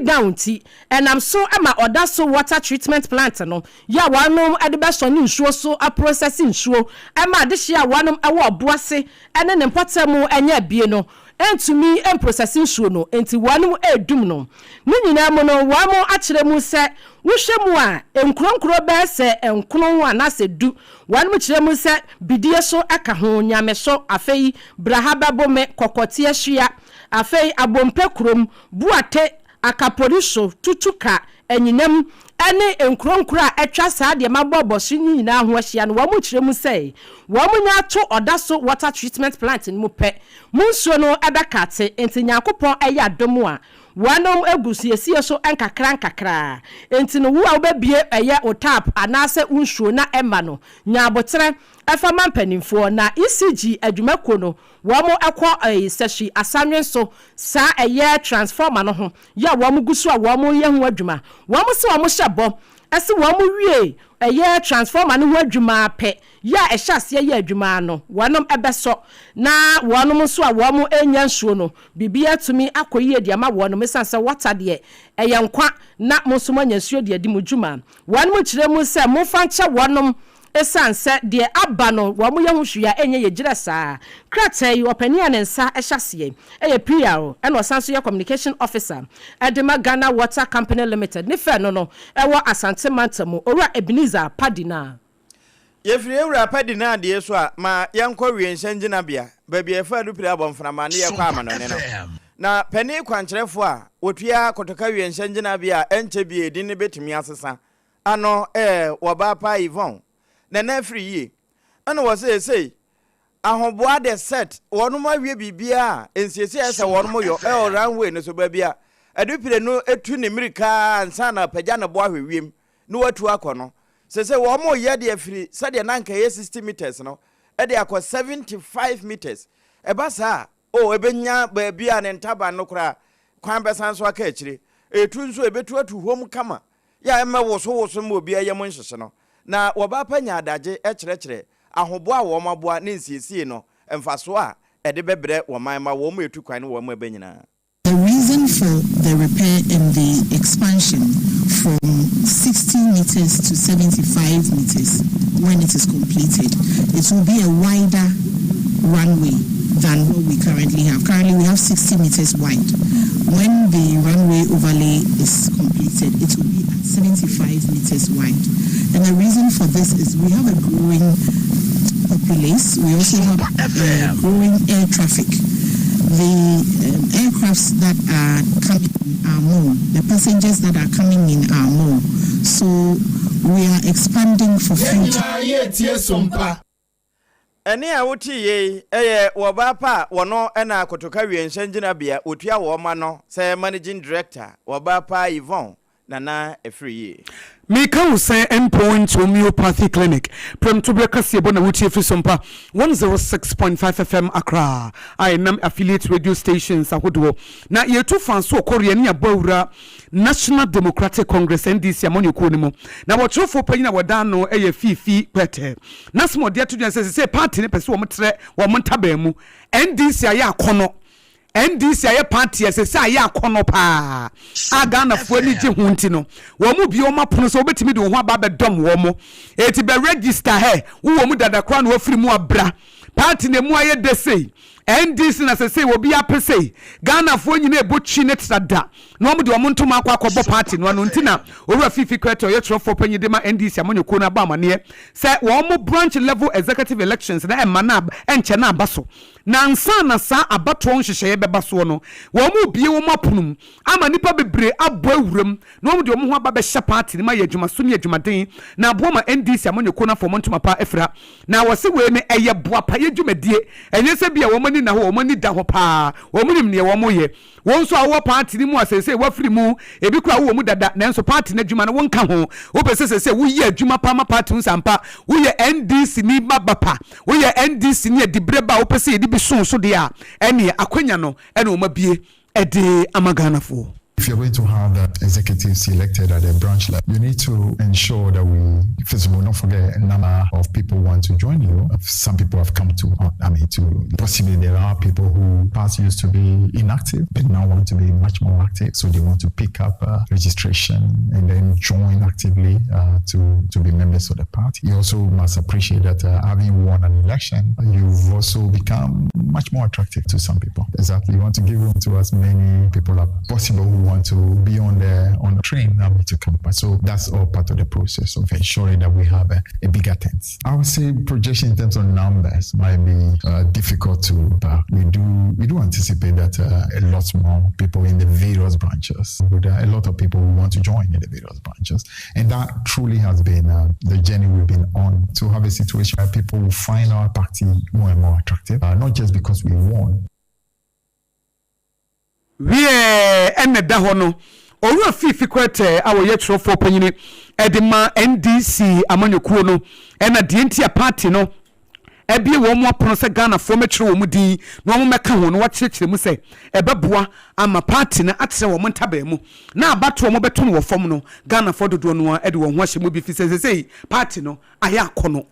down ti enam so ama odaso water treatment plant no ya wanom ade be so ni nsuo so a processing nsuo ama ade hia wanom ewo oboase ene ne mpotemu enya bie no entumi processing nsuo no enti wanom edum no ni nyina mo no wa mo akire mu se wohwemu a enkronkro be se enkono a na se du wanom kire mu se bidie so aka ho nyame so afei brahaba bome kokotie hwia afei abompe krom buate akaporiso tutuka enyinam ene enkronkro a etwa saa de mabobọ so nyina ho ahia no wa mu kire mu se wa mu nya to odaso water treatment plant ni mu pe munsuo no ebekate enti nyakopon eya adomu a wanom egusiesie so enkakra enti no wo a obebie eye otap anase unsuo na ema no nyabotre efama mpanimfo na ECG adwumako no wo mo ekọ seshi asanwen so sa eye transformer no ho ya wo mo gusu a wo mo ye ho adwuma wo mo se wo mo hyebo ese wo mo wie eye transformer no ho adwuma pe ya ehyaase ye adwuma no wonom ebeso na wonom so a wo mo enya nsuo no bibia tumi akoyi edi ama wonom sanse water de eye nkwa na mo so manya nsuo de edi mudwuma wonom kire mu se mo fanche wonom esanse de aba no wo mo ye ho hwia enye ye gire saa krata yi opani anensa ehyase eye PR eno sanso ye communication officer Adema Ghana Water Company Limited ne fe no ewo asante mantamu owura Ebenezer Padina Yefri ewura padi na de so a ma yankɔ wienhyɛn gina bia baabi efa du pira abɔmframa ne yɛkɔ amano ne no na pani kwankyerɛfo a wotua kotoka wienhyɛn gina bia enche bia edi ne betumi asesa ano wɔba pa Yvonne na na afri yi ana wɔ sei ahoboa de set wɔn mo awie bibia ensiesie ɛsɛ wɔn mo yɔ runway ne so baabia adu pire no etu ne mirika ansa na pagya ne bo ahwewiem no watu akɔ no sese wo mo ye de afiri sade na nka ye 60 meters no e de akɔ 75 meters e ba sa ebenya ba bia ne ntaba no kra kwan besan so aka akire etu nso ebetu atu hom kama ya eme woso mo bia ye mo nhhye no na wo ba panya adage e kyerɛkyerɛ ahoboa wo maboa ne nsiesie no emfaso a e de bebre wo man ma wo mo etu kwan wo mo ebenyina. The reason for the repair and the expansion from 60 meters to 75 meters, when it is completed, it will be a wider runway than what we currently have. Currently, we have 60 meters wide. When the runway overlay is completed, it will be at 75 meters wide. And the reason for this is we have a growing populace. We also have growing air traffic. The aircrafts that are coming in are more. The passengers that are coming in are more. So we are expanding for future. Eni a wuti ye woba pa wono na kotoka wienhyɛn gina bia otua wo ma no say managing director woba pa Yvonne nana efri Me can say endpoint homeopathy clinic. Prem to break us bona wuti fi SOMPA 106.5 FM Accra. I am affiliate radio stations ahodo. Na ye tu fan so Korea ni abawura National Democratic Congress NDC amoni ko ni mo. Na wo trofo panyina woda no eye fifi pete. Na smo de to say party ne pese wo mtre wo ntaba mu. NDC aye akono. NDC aye party ese say aye akono pa aga na fo ni je hunti no wo mu bi o mapono so obetimi de wo ho aba bedom wo mo eti be register he wo mu dada kra na ofiri mu abra party ne mu aye de sei NDC na say wo bi apese Ghana fo nyina ebotwi ne tsada no mu de wo ntom akwa party no ntina owura fifi kreto ye trofo panyi de ma NDC amonyeko na ba amane say wo mu branch level executive elections na emanab enche na abaso na nsa na sa abato nhyehyeye beba so no wo mu bie wo mapunum ama nipa bebre abo awuram no mu de wo ho aba be hye party ni ma ye adwuma so ne adwuma den na abo ma NDC amonyeko na fo montum pa efra na wo se we ne eye boa pa ye dwumadie enye se bia wo mani na ho wo mani da ho pa wo munim ne wo mo ye wo nso awo party ni mu asese wo firi mu ebi kura wo mu dada na nso party na adwuma na wo nka ho wo pese se wo ye adwuma pa ma party nsampa wo ye NDC ni babapa wo ye NDC ni edibreba wo pese edi so dia ene akwanya no ene o mabie ede amaganafo. If you're going to have that executives elected at a branch level, you need to ensure that first of all, don't forget a number of people want to join you. Some people have come to possibly there are people who past used to be inactive, but now want to be much more active. So they want to pick up registration and then join actively to be members of the party. You also must appreciate that having won an election, you've also become much more attractive to some people. Exactly. You want to give room to as many people as possible who want to be on the train to come. So that's all part of the process of ensuring that we have a bigger tent. I would say projection in terms of numbers might be difficult to, but we do anticipate that a lot more people in the various branches. There are a lot of people who want to join in the various branches, and that truly has been the journey we've been on to have a situation where people will find our party more and more attractive, not just because we won. Ene da ho no owura fifi kwete awo ye trofo panyini edema NDC amanyekuo no ena de ntia party no ebie wo mo apono se Ghana fo metwere wo mu din no mo meka ho no wakyekere mu se ebeboa ama party na atere wo ntaba mu na abato mo beto no wo fom no Ghana fo dodo no ede wo ho ahye mu bi fi se party no aya akono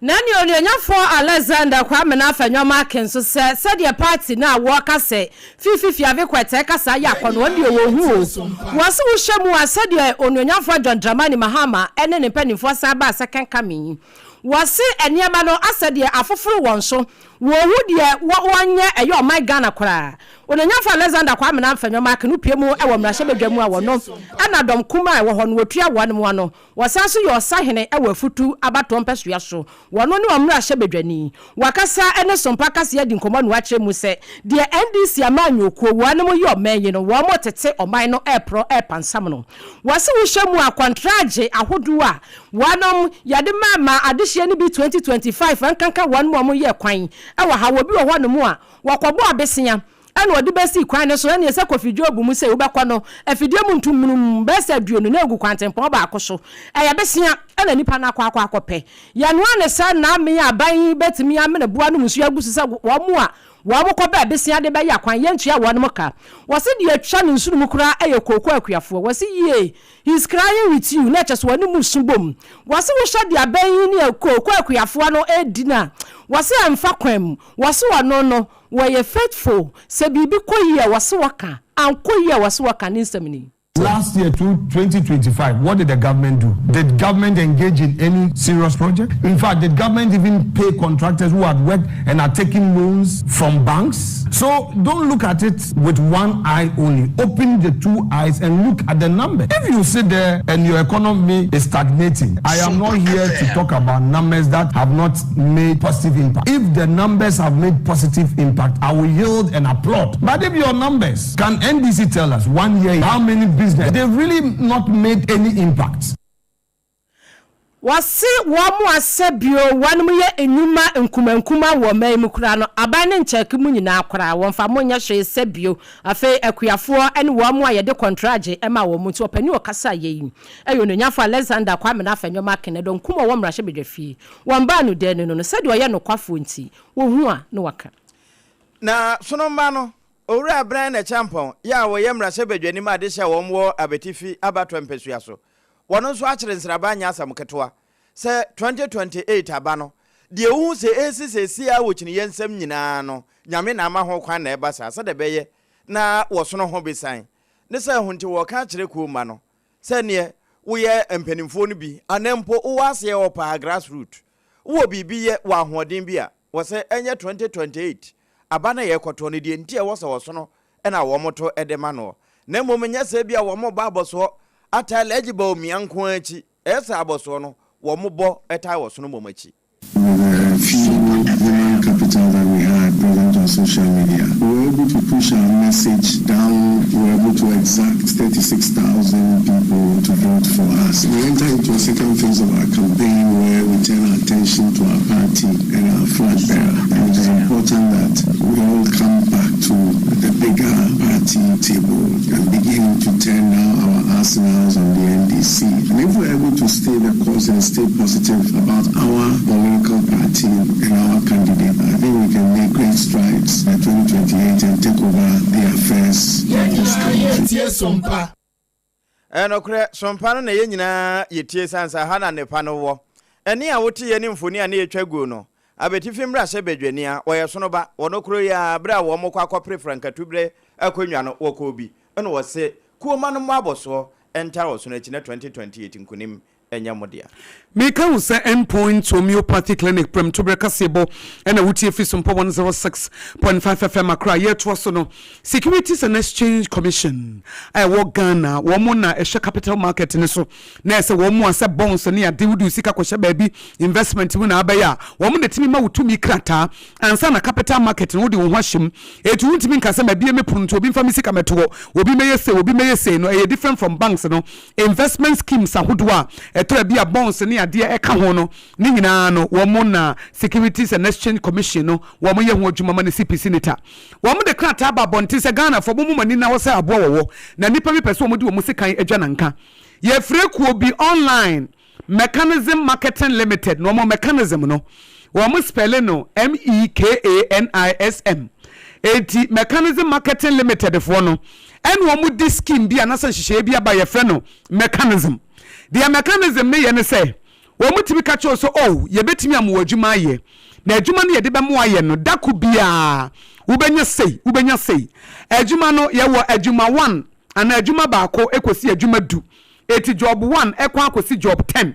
Nani onyanyafo Alexander Kwame na afanyoma kenso se de party na wo ka se fifi ave kwete ka sa ya kono won de wo hu wo se wo hyemu ase de onyanyafo John Dramani Mahama ene ne panifo sa ba second coming wo se eniema no ase de afoforo won so wo hu de wo nya eyo my Ghana kora onanyamfa Alexander kwa amena mfanyo mark no pie mu e wo mrahye bedwamu a wono ana dom kuma e wo ho no watua wane mu ano wasanso yo sahene e wo afutu abato mpesua so wono ne wo mrahye bedwani wakasa ene sompa kase ya di nkomo no akye mu se de NDC amanyo okuo wane mu yo menye no wo mo tete oman no e pro e pansam no wase wo hye mu akontraje ahodu a wanom yade mama adehye ni bi 2025 ankanka wane mu ye kwan e wo ha wo bi wo ho no mu a wakobo abesia ana odi besi kwan ne so na ese kofidwo obu mu se wobekọ no afidie mu ntumnum besi aduonu na egu kwantempon ba akoso eya besia ana nipa na akwa akọpe ya no ane sa na me aban betimi amene bua no musu agusu sa wo mu a wo ko ba besia de be ya kwan ye ntua wo no ka wose de atwa no nsu mu kura eye kokọ akuafo wose ye he's crying with you na cheso wani musu bom wose wo hye de aban ni kokọ akuafo no edina wose amfa kwam wose wono no were faithful se bibi koyie wase waka an koyie wase waka ni nsamni. Last year, 2025, what did the government do? Did government engage in any serious project? In fact, did government even pay contractors who had worked and are taking loans from banks? So don't look at it with one eye only. Open the two eyes and look at the number. If you sit there and your economy is stagnating, I am not here to talk about numbers that have not made positive impact. If the numbers have made positive impact, I will yield and applaud. But if your numbers, can NDC tell us 1 year how many businesses they've really not made any impact? Wasi wamu asebio wanmu ye enuma nkuma wo maimu kura no abane ncheki mu nyina akora wonfa monya hwe sebio afi akuafo ene wamu ayede contrage ema wo mu ti opani okasa yeyi eyo no nyafo Alexander kwa amena afanyo makene do nkuma wo mrahye bedwafi wonba no de no sede oye no kwafo nti wo hu a no waka na sonomba no owura Brian na champon ya wo yemra se bedwani ma de hye wo mo abetifi abato mpesua so wono so akire nsraba anya asam ketoa se 2028 abano de hu se esisi a wochini yensam nyina no nyame na ama ho kwan na ebasa se de beye na wosono ho besan ne se hunti wo ka akire ku ma no se ne wo ye empanimfo no bi anempo wo ase wo pa grassroots wo bibi ye wa hoden bi a wo se enye 2028 abana ye kwoto ne die ntie wo se wosono na wo moto edema no na momenya se bia wo mo ba aboso ata eligible mianko achi esa aboso no wo mo bo eta wo sono momachi. Few human capital that we had present on social media, we were able to push our message down. We were able to exact 36,000 people to vote for us. We enter into a second phase of our campaign where we turn our attention to our party and our flag bearer. And it is important that we all come back to the bigger party table and begin to turn now our arsenals on the NDC. And if we're able to stay the course and stay positive about our political party and our candidate, I think we can make great strides by 2028 and take over the affairs of this country. Okre sompa no na ye nyina yetie sansa hana ne pa no wo eni a wote ye ni mfoni a na yetwagu no abetifi mra hye bedwani a wo ye sono ba wono kro ya bra wo mo kwa akopre frankatubre akonwa no wo ko bi eno wo se kuoma no mo aboso enta wo so na chi na 2028 nkunim enya modia Mika will say endpoint homeopathy clinic prem to brekasebo and a wuti fi SOMPA 106.5 FM akra yet was no Securities and Exchange Commission I work Ghana woman na ehwe capital market ni so na se wo mu ase bonds ne ade wudu sika kwhye baabi investment mu na abaya wo mu netimi ma wutumi krata ansa na capital market no de wo hwahim etu wutimi nkasa ma bie me punto obi mfa misika meto obi meyese no e different from banks no investment schemes ahodo a eto bia bonds ne ade eka ho no ni nyina no wo mo na Securities and Exchange Commission no wo mo ye ho adwuma ma ne CPC nita wo mo de krata ba bonti se Ghana fo mo mani na wo se aboa wo na nipa bi pese wo mo de wo mo sekan adwa nanka ye free ku obi online mechanism marketing limited no mo mechanism no wo mo spell no MEKANISM eti mechanism marketing limited fo no en wo mo di scheme bi anasa hihye bi aba ye free no mechanism the mechanism me ye ne say wo mutimi ka cho so ye betimi amwadwuma aye na adwuma no ye de be mo aye no dako bia ubenya sei adwuma no ye wo adwuma 1 ana adwuma ba ko ekosi adwuma 2 eti job 1 ekwa akosi job 10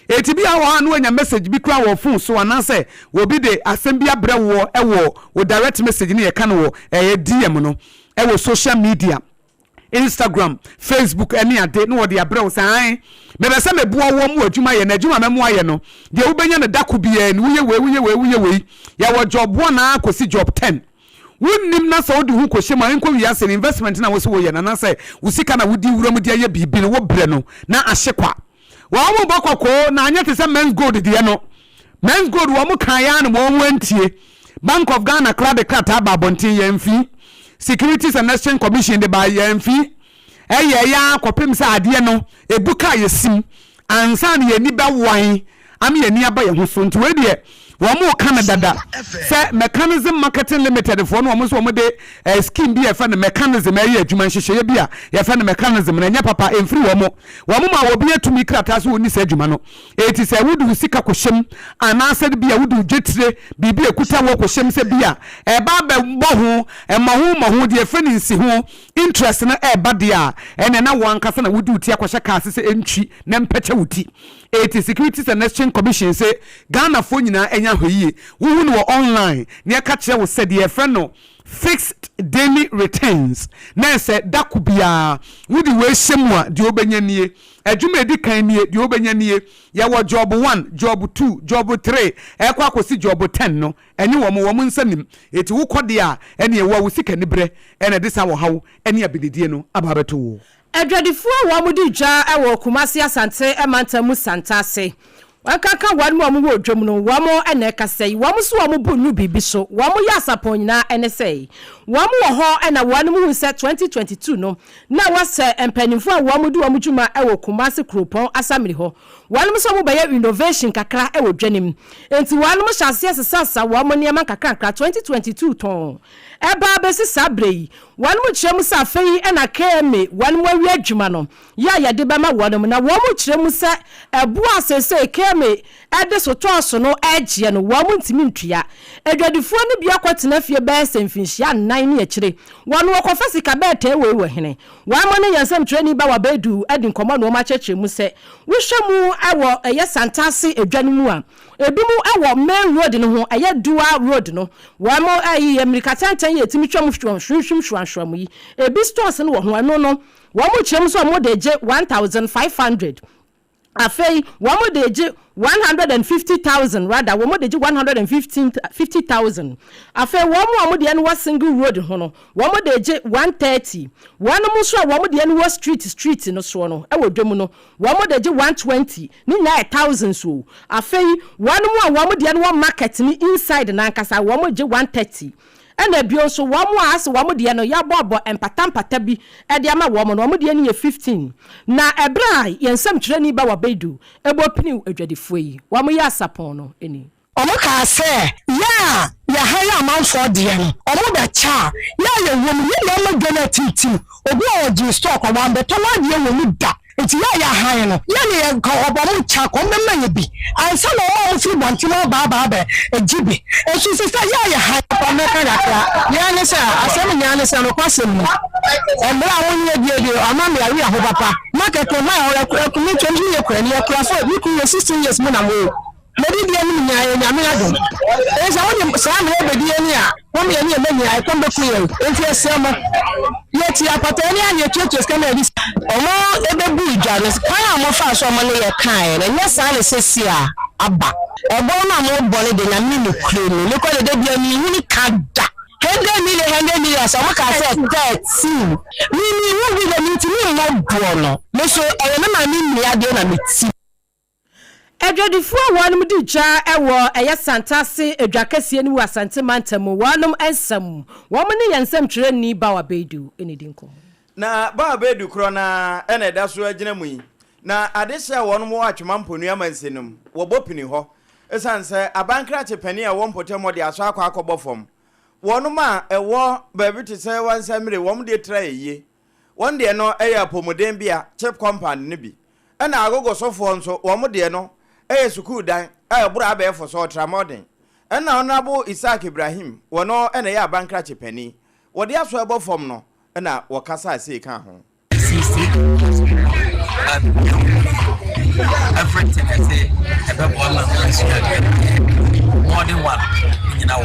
eti bi awo anu anya message bi kra wo phone so anase wo bi de asem bi abre wo wo direct message ni ye ka no wo DM no wo social media Instagram, Facebook, any ade no de abre wo san me be se me boa wo mu adwuma ye na adwuma me mu aye no de wo benya na daku bi ye no wuye we ya wo job 1 na akosi job 10 wonnim na so de hu ko hye ma enko wi ase investment na wo se wo ye na say wo sika na wodi wuram de aye bibi no wo bre no na ahye kwa wo mo bokoko na anya te se men's gold de no men's gold wo mo kan ya no mo wantie Bank of Ghana club card aba bontin ye mfi Securities and Exchange Commission de ba ye mfi ya kopem sa ade no ebuka yesim ansa na ye ni ba wan am ye ni aba ye ho so nti we de wo Canada da say Mechanism Marketing Limited for no wo so de scheme bi e fa na mechanism e adwuma nhyehyeye bi a ye fa na mechanism na nya papa emfiri wo ma wo bi atumi krata so oni sa adwuma no eti say wudu sika kohyem anasa bi a wudu jetire bibi ekuta wo kohyem se bi a e ba ba bo ho e ma ho de fa ni nsi ho interest na e ba de a ene na wo ankasa na wudu ti akohye ka ase entwi na mpekye wuti eti Securities and Exchange Commission say Ghana fo nyina enya hoyie wo hu no online ne ka kire wo said ye friend no fixed daily returns na say dakubia wudi we hyemwa de obenya nie adwuma edi kan nie de obenya nie ya wo job 1 job 2 job 3 ekwa akosi job 10 no enye wo nsanim eti wo kode a ene wo sika ni bre ene de sa wo hawo ene abididie no ababeto wo Edwadifu wa mudi dwa ewo Kumasi Asante emantamu santase wakaka wanmu amu wo dwom no wamo ene kasei wamo so wamo bu nu bibi so wamo ya sapon nyina ene sei wamo wo ho ena wanmu hu se 2022 no na wase empanimfu a wamo du wamo dwuma ewo Kumasi Kropon Asamiri ho wanmu so mo baye innovation kakra ewo dwanim enti wanmu hyase sesasa wamo niam kakra 2022 ton eba besi sabrei wanmu kyeremu sa afei ena keme wanmu awi adwuma no ya de bema wanmu na wamo kyeremu se ebu asese keme ede so toso no agye no wamo ntimi ntua edwadifo no bia kwatena fie be semfinhia nan ne akire wano wakofasi ka beta we hene wamo ne yansam treni ba wa bedu edi nkomo no ma kyeremu se wohwemu awo eye santase edwanimu a ebimu awo main road no ho eye dual road no wamo ayi amerikatan ye timi twam hwam yi ebi stores no wo ho ano no wamo kyeremu so mo de je 1500 afei wamo de je 150,000 rather wamo de je 150,000 afei wamo de no single road ho no wamo de je 130 wano mo so wamo de no street no so no e wo dwom no wamo de je 120 ni na 1000 so afei wamo de no market ni inside na nkasa wamo je 130 ena bio so wamo ase wamo de no ya bobo empatampata bi e de ama wamo no wamo de ni 15 na ebra yensam kyerani ba wa bedu ebo pini adwadifo yi wamo ya sapon no eni omo ka se ya haya amanfo de no omo da cha ya wom ni na gana tintim obi o ji stock o wa beto wa de wom da eti ya haya no ya ne ka obo cha ko memma bi ansa na o fi bonti no ba ejibi esu sisa ya haya ko me ka ya ne sa asem nya ne sa no kwasem no embra won ye die ama me ya ho papa market ma o ku mi 20 ye kwani ya class mi ku 16 years mo na mo Medi dia ni nyame adom. Esa woni saa me be dia ni a, won me ni e menya e kombe ku ye. Enti esemo. Yeti apata ni anye tutu skama bi. Omo ebebu ijare. Kwa mo fa so mo ne ye kan e. Nya saa le sesi a aba. Ebo na mo bole de na mi no kure ni. Ne ko de dia ni huni kada. 100 million so mo ka say 13. Ni wo bi de mi ti ni mo bo no. Me so e na ma mi nia de na mi ti. Edwadifo wanum di dwa ewo eye santase edwakese ni wasante mantamu wanum ensam womo ne yansam twireni ba wa bedu enidinko na ba bedu kro na ene da so agina mu yi na adehya wonum wo atwema mponu amansenum wo bopini ho esanse abankra chepani a won potemo de aso akwa fom wonum a ewo baby to say wansamire wom de tra eye won de no eya pomoden bia chip compound ne bi ena agogo sofo nso wom de no suku dan bura abe for so tramodin ena honorable Isaac Ibrahim wono ena ya bankra chepani wode aso ebo fom no ena wakasa ase kan ho everything I say about all of this more than one you know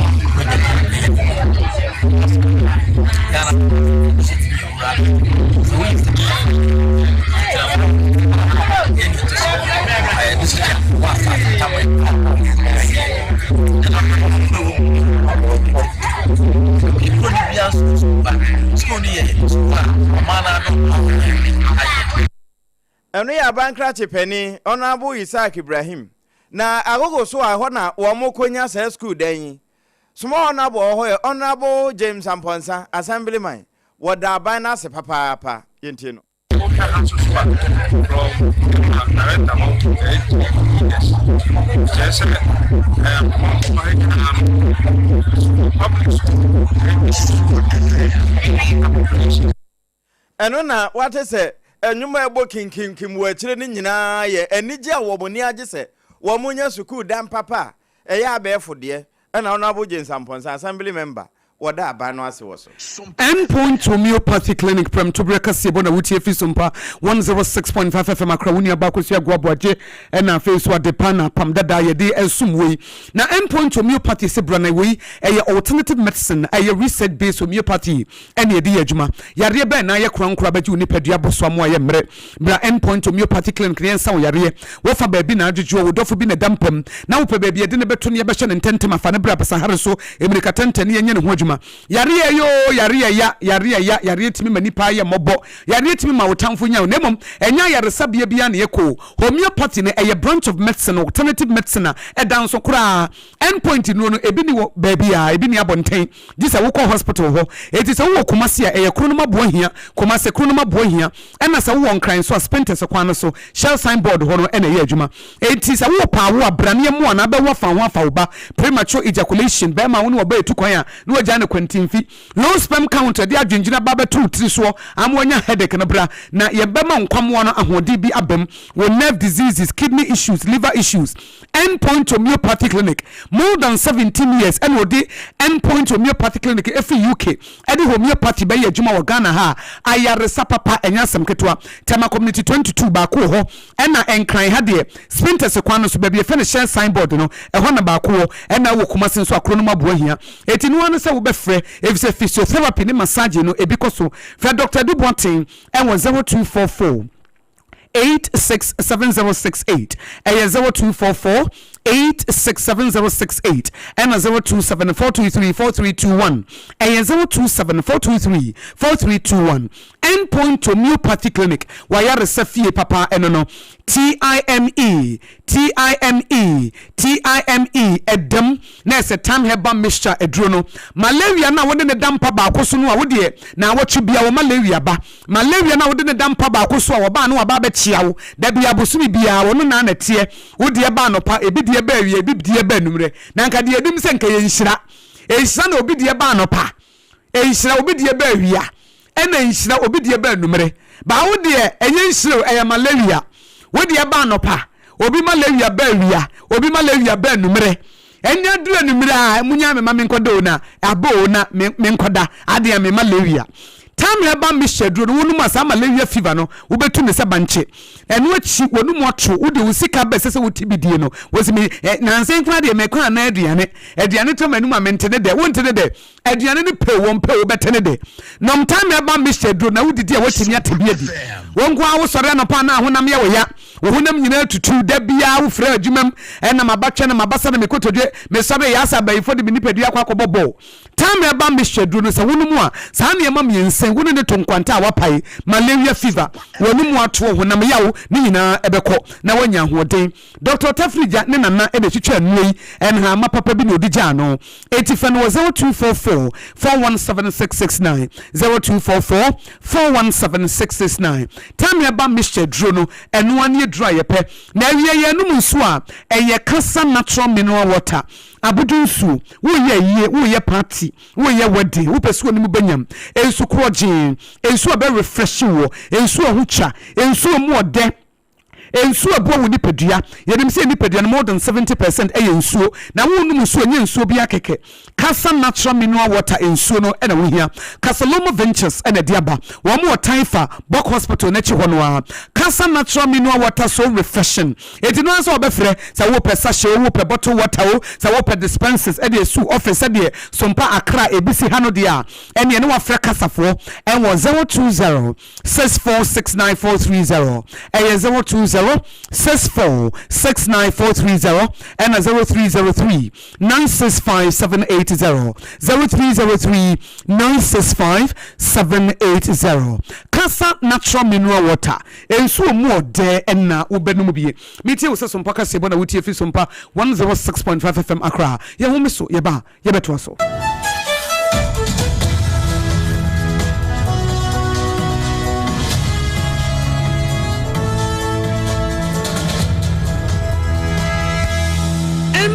Eno ya bankrate penny Honorable Isaac Ibrahim na agogo so a ho na wo mo konya sa school dan small Honorable James Amponsa Assemblyman woda ban na se papa yenti no eno na what say enwuma ebo kinkim wo akire ni nyina ye enije wo boni age se wo munya school dan papa eya abefo de na Honorable James Amponsa Assembly member wada abano ase wo so Endpoint homeopathy clinic prem to break us bona wuti efi SOMPA 106.5 FM akrawuni abakosi agwaboaje na face wa ADEPA na APAM DADAA ye de esumwe na endpoint homeopathy se brana we alternative medicine research based homeopathy ene ye de adwuma yare be na ye krankra baji oni padua boso amo ye mre bra endpoint homeopathy clinic ne nsa wo yare wo fa ba bi na adwuju wo dofo bi na dampam na wo pa ba bi de ne beto ne ye be hye ne ntentem afa ne bra pesa hare so emirika tentene ye nye ne ho adwuma yare timi manipa ye mobo yare timi ma wotamfo nya nemom enya yare sabia bia ne yeko homeopathy ne a branch of medicine alternative medicine dan so kura endpoint no ebi ni baabia ebi ni abonten gisa wo ko hospital ho eti se wo komase a kronoma boahia komase kronoma boahia ena se wo nkran so spente se kwan so shell signboard ho no ena ye adwuma eti se wo pa wo abrane mu na be wo fa ho afa wo ba premature ejaculation be ma wo no ba etu kwan a no agya ne kwantimfi low sperm count de adwenjina baba tu tiri so amwonya headache na bra na ye be ma nkwamwo no ahodi bi abam wo nerve diseases kidney issues liver issues endpoint homeopathy clinic more than 17 years and odi endpoint homeopathy clinic efi UK edi homeopathy be adwuma wo Ghana ha ayaresa papa enyasem ketwa tema community 22 ba ko ho ena enkran ha de spinters kwano so ba bi efe ne share signboard no eho na ba ko ena wo kumasen so akronoma boahia eti no anu se wo be frɛ if say physiotherapy ni massage no ebikoso fra Dr. Dubontin and 0244 867068 0244 867068 and 0274234321 and 0274234321 endpoint homeopathy clinic wayare safie papa enono time edem na se time heba mixture edrono malaria na wode ne dampa ba akoso no a wode na awotwe bia wo malaria ba malaria na wode ne dampa ba akoso a wo ba no wa ba be chia wo da bia bosumi bia wo no na tie wode ba no pa ebi die ba wi ebi die ba numre na nka de edim se nka ye nhira ehira na obi die ba no pa ehira obi die ba wia ena nhira obi die ba numre ba wo de enye nhira eya malaria wodi e ba no pa obi malaria ba wia obi malaria ba numre enya dura numre a munya me ma me nkoda na abo na me nkoda ade me malaria tam ya ba me sheduro wonu ma sa malaria fever no wo betu ne se banche eno achi wonu mo atro wo de usika ba sese wo tibidie no wo se me nansen kwa de me kwa na aduane to manu ma mentene de wo ntene de aduane ne pe wo betene de nom tam ya ba me sheduro na wo didi a wo timi atabia di won kwa wo sore no pa na honam ye wo ya wo honam nyina tutu da bia wo fra adwumam na mabatwe na mabasa na mekotodwe me sore ya asa bayifo de nipadua kwa kobobo tam ya ba me sheduro no se wonu mu a sa na ye ma miensen wonu ne tonkwanta wapai malaria fever wonu mu ato honam yawo ni nyina ebeko na wanya hoden Dr. Tafrija ne nana ebe twitwa nuyi enha mapapa bi no digya no 0244 417669 0244 417669 tam ya ba Mr. Drono eno ane dry yepe na awie ye no nsu a eye kasa natural mineral water abudunsu wo ye party wo ye wedding wo pesu ni mu banyam ensu kroje ensu be refresh wo ensu ahucha ensu mu ode ensuo bo wo nipadua yenim se nipadua more than 70% ensuo na wo num nsuo nye nsuo bia keke Casa Natural Mineral Water in Suno and we here. Casaloma Ventures and a diaba. One more time for Bok Hospital Nature Honwa. Casa Natural Mineral Water so refreshing. It is not so befre, so whoop a sachet, whoop a bottle water, so whoop a dispensers, and a sue office, and the Sompa Accra, ABC Hanodia, and you know what Fracasa for, and was 020-6469-430, and 020-6469-430, and a 0303-965-780, 0303-965-780. Casa Natural Mineral Water, and so more there and now Ubenumbi. Meet you with some Paka Sebona with your Sompa 106.5 FM Accra. Yahumiso, Yaba, Yabetwaso.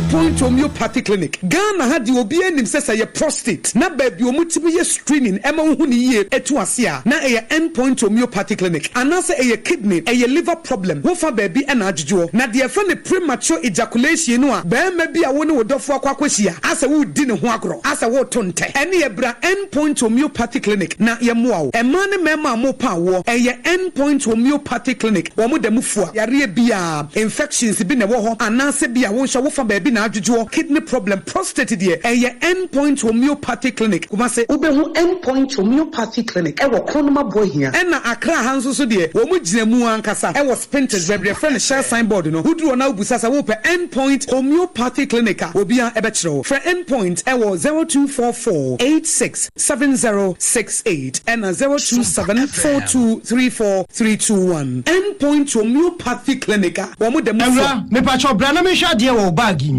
Point homeopathy clinic. Ghana had the obi enim say say prostate. Na baby omutimi ye screening ema hu ni ye etu asia. Na e endpoint homeopathy clinic. Anase e kidney, e liver problem. Wo fa baby e na adjujo. Na de fa ne premature ejaculation no a ba ma bi a wo ne wodofo akwakwahia. Asa wo di ne ho agro. Asa wo tonte. Ene ye bra endpoint homeopathy clinic. Na ye moa wo. E ma ne mema mo pa wo. E ye endpoint homeopathy clinic. Wo mo da mufua. Yare bia infections bi ne wo ho. Anase bia wo hwa wo fa baby na kidney problem, prostate dear, a endpoint homeopathy clinic. Kumase Ubehu endpoint homeopathy clinic. Ewa Konoma boy here. Ena Accra Hanso so dear. Womujinemu ankasa. Ewa Spinters, baby, friend share signboard no. Who do na ubusasa wope endpoint homeopathy clinic. Obia ebetro. For endpoint ewa 0244-867068 and a 027-4234-321. Endpoint homeopathy clinic. Womudemu. Me pacho brana me sha dear wo bagi.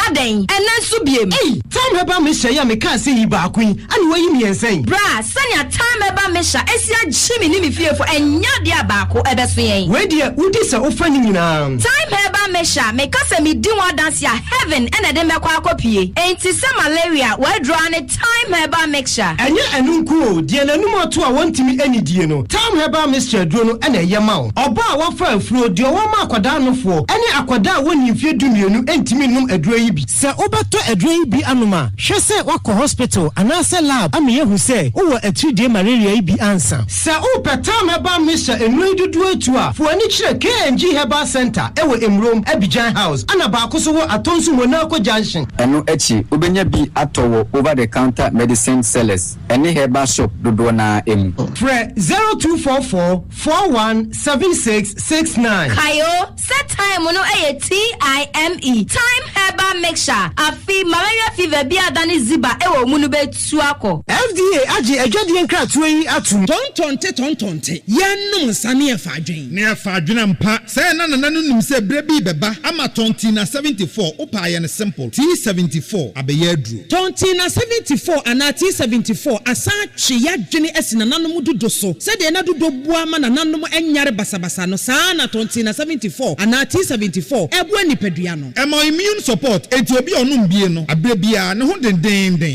Aden enen so biem time heba me hye ya me ka se yi ba kwin ani wayi me ensen sanya time heba me hye esi agye me ni me fiefo enya de abaako ebeso yen we de udi se ofa ni nyina time heba me hye me ka se me di wa dance ya heaven ene de mekwa akopie enti se malaria we draw ne time heba me hye enye enunku o de nanum oto a wontimi anidie no time heba me hye duro no ene ye ma o oba a wafa afuro de o ma akwada nofo ene akwada a woni mfie dumienu entimi num aduro yi bi se obato aduro yi bi anuma hwe se wako hospital anase lab amiye hu se wo atudie malaria yi bi ansa se o petam heba misha enui dudu atu a fo ani kire KNG Herbal Center ewo Emrom Abidjan House ana ba akoso wo atonsu Monaco Junction eno echi obenya bi atowo over the counter medicine sellers ene herbal shop dodo na emu pre 0244417669 kayo set time no TIME time heba mixture afi malaria fever bi adani ziba ewo munu betu akọ FDA age adwade nkratu yi atum tontonte yenum sane efa adwen ne efa adwen mpa say na num se bre bi beba ama tonti na 74 opa ye ne simple T74 abeye aduru tonti na 74 ana T74 asa twe yadwene asina nanom dodo so se de na dodo bua ma na nanom enyare basabasa no saa na tonti na 74 ana T74 ebu anipadua no ema immune support enti obi onum bie no abre bia ne ho den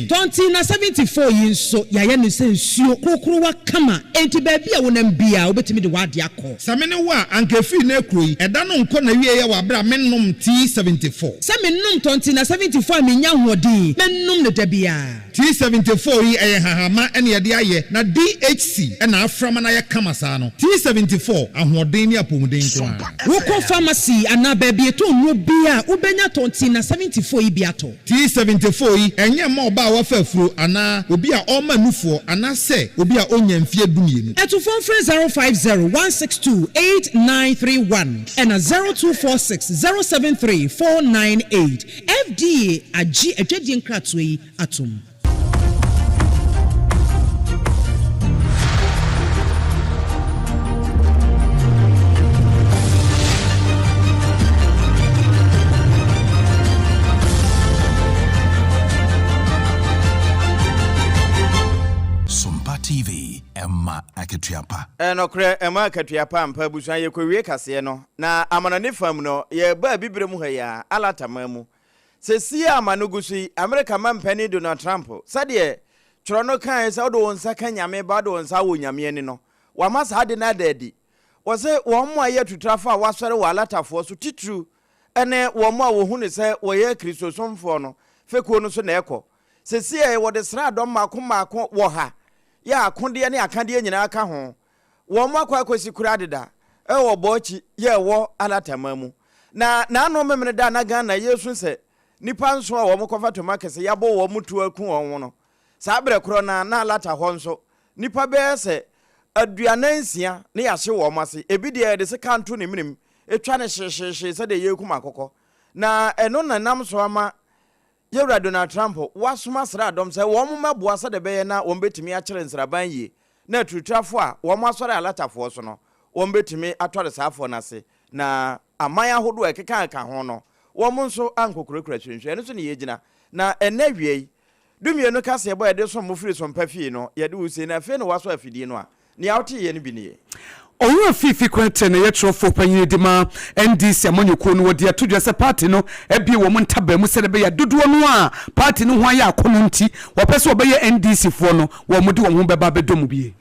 tonti na 74 yinso yaye ne se nsuo kokoro wa kama enti ba bia wonam bia obetimi de wade akọ samene wa ankafi na ekroyi eda no nko na wie ye wa bra mennom T74 samennom tonti na 74 menya hodi mennom ne da bia T74 yi hahama ene ye de aye na DHC ena aframa na ye kama saa no T74 ahoden ni apomuden kwa woko pharmacy ana ba bia to no bia ubenya tonti na 74 yi biato T74 yi enye ma oba wa fafuro ana obi a oma nufuo ana se obi a onya mfie dumienu eto phone 05016289931 and a 0246073498 FDA agi adwadie nkratwe yi atom TV Emma Akatuapa enokre Emma Akatuapa mpa busan ye kwowie kase no na amanane fam no ye ba bibire mu ha ya alatamamu sesi amanugusi America mampani Donald Trump sade choro no kan se odo wonsa kanyame ba do wonsa wo nyame ni no wa masa hade na dadi wo se wo mo aye tutrafa a wasore wa alatafo so titru ene wo mo a wo hu ne se wo ye kristosomfo no fekuo no so na ekọ sesi e wo de sra dom mako wo ha ya akode ne akade nyina aka ho wo mo akwakosi kura deda e wo bochi ye wo alatama mu na no memene da na Ghana Yesu se nipa nso a wo mo kofa tomakese yabo wo mutu aku won no sa bre kro na alata ho nso nipa be se aduanansia ne yahye wo mase ebi de de se kanto ne minim etwa ne hye se de yekum akoko na eno na nam so ama Yewra Donald Trump wasoma sra dom se wo mo maboa se de be na wo betimi a kire nsraban yi na tutrafo a wo mo asore alatafo so no wo betimi atore saafo na se na amaya hodo ekeka ka ho no wo mo nso ankokurekura hwenhwe eno so ne yegina na enawie dumie no kase ebo ede so mo firi so mpafi no yede usie na fe no waso afidie no a ne awte ye no bi ne Owo fifi kwete na yetrofo panyine dima NDC amonyeko no wodi atodwa se party no ebie wo ntaba mu se de be ya dodo no a party no ho aya akono nti wo pese obeye NDC fo no wo mudi wo ho beba bedom bie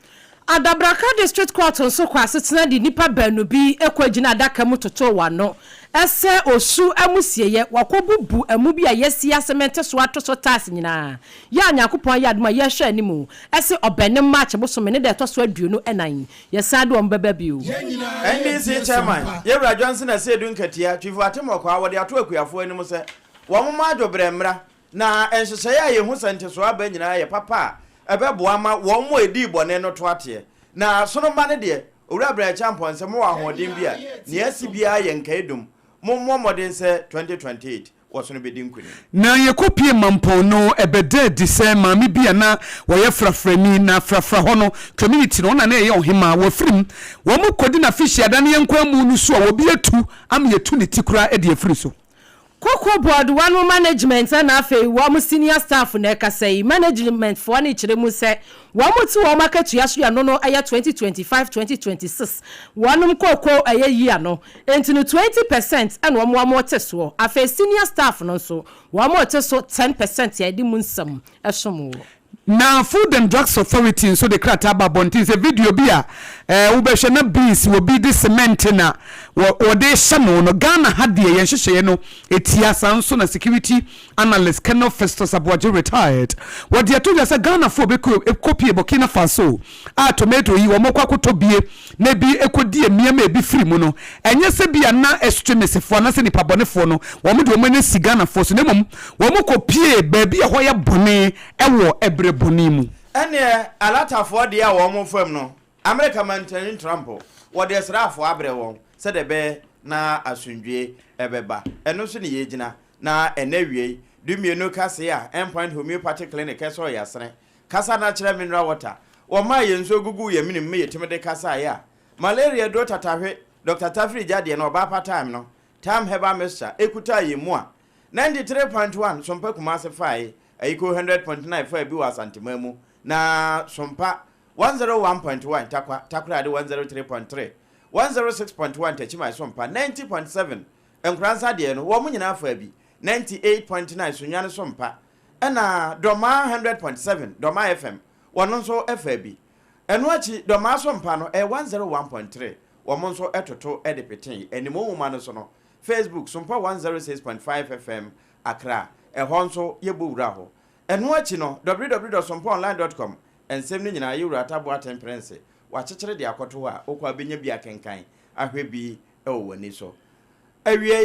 Adabraka district court nso kwa asetena di nipa banu bi ekwagina adaka mu toto wa no ese osu amusieye wakobubu amu bi a yesi asemente so atoso tas nyina ya nyakopon ya aduma ye hwe animu ese obene match bosome ne de to so aduonu enan yesa de ombeba bio NDC chairman Yewra Johnson asedu nkatia twifu atemo kwa wode ato akuafo animu se wo mo adwobre mra na enhyehyɛ ya ye hu sente so aba nyina ye papa ebebo ama wo mo edi bone no to ate na sono ma ne de owura bra champion se mo wa hodin bia ne asi bia ye nkaedum mo modern se 2028 wosono bedi nkuni na ye kopie mampon no ebede di se maami bia na wo ye frafrani na frafra ho no community no na ye ohima wo frim wo mo kodi na fish adane ye nkwa mu nu so wo bi etu am ye tu ne tikura e de afiri so COCOBOD one management na afei wo senior staff na ekasai management for na chire mu se wo mutu wo market ya so ya no aya 2025 2026 wonum koko aye yia no enti no 20% and wo mo teso afei senior staff no so wo mo teso 10% ya di mu nsam esomo na Food and Drugs Authority so the krata babonti se video bia ubehwe na beans wo bi de cement na wo de shano no Ghana hade ye hyehyeye no etia sanso na security analyst Colonel Festus Aboaje retired wo de atoja se Ghana fo be kopie Burkina Faso a tomato yi wo mokwakoto bie na bi ekodi emiema ebi free mu no enye se bia na extremist fo na se ni pabonefo no wo mo de wo mane si Ghana fo so nemom wo mokopie ba bia ho ye bone ewo ebre bonimu ene alatafo de a wo mo fam no America maintain Trump wo de srafo abre won se de be na asundwe ebeba eno so ne yegina na enawie dumienu kase a endpoint homeopathic clinic eso yasene kasa na kire mineral water wo ma ye nso gugu ye minim me yetimede kasa ya malaria do tatahwe Dr. Tafri Jade na oba part-time no time heba mixture ekuta ye mu a 93.1 sompa kumase fai ayiko 100.9 fa bi wa santimamu na sompa 101.1 takra de 103.3 106.1 tachima sompa 90.7 enkransa de no wo munyina fa bi 98.9 sunyane sompa na doma 100.7 doma FM wono nso fa bi eno achi doma sompa no 101.3 wo mo nso etoto edepeten enimo wuma no so no Facebook sompa 106.5 FM Accra ehonso yebowura ho eno achi no www.sompaonline.com ensem ni nyina yewura atabo atemprence wa chekere de akoto a okwa benya bia kenkan ahwe bi e wo wani so awie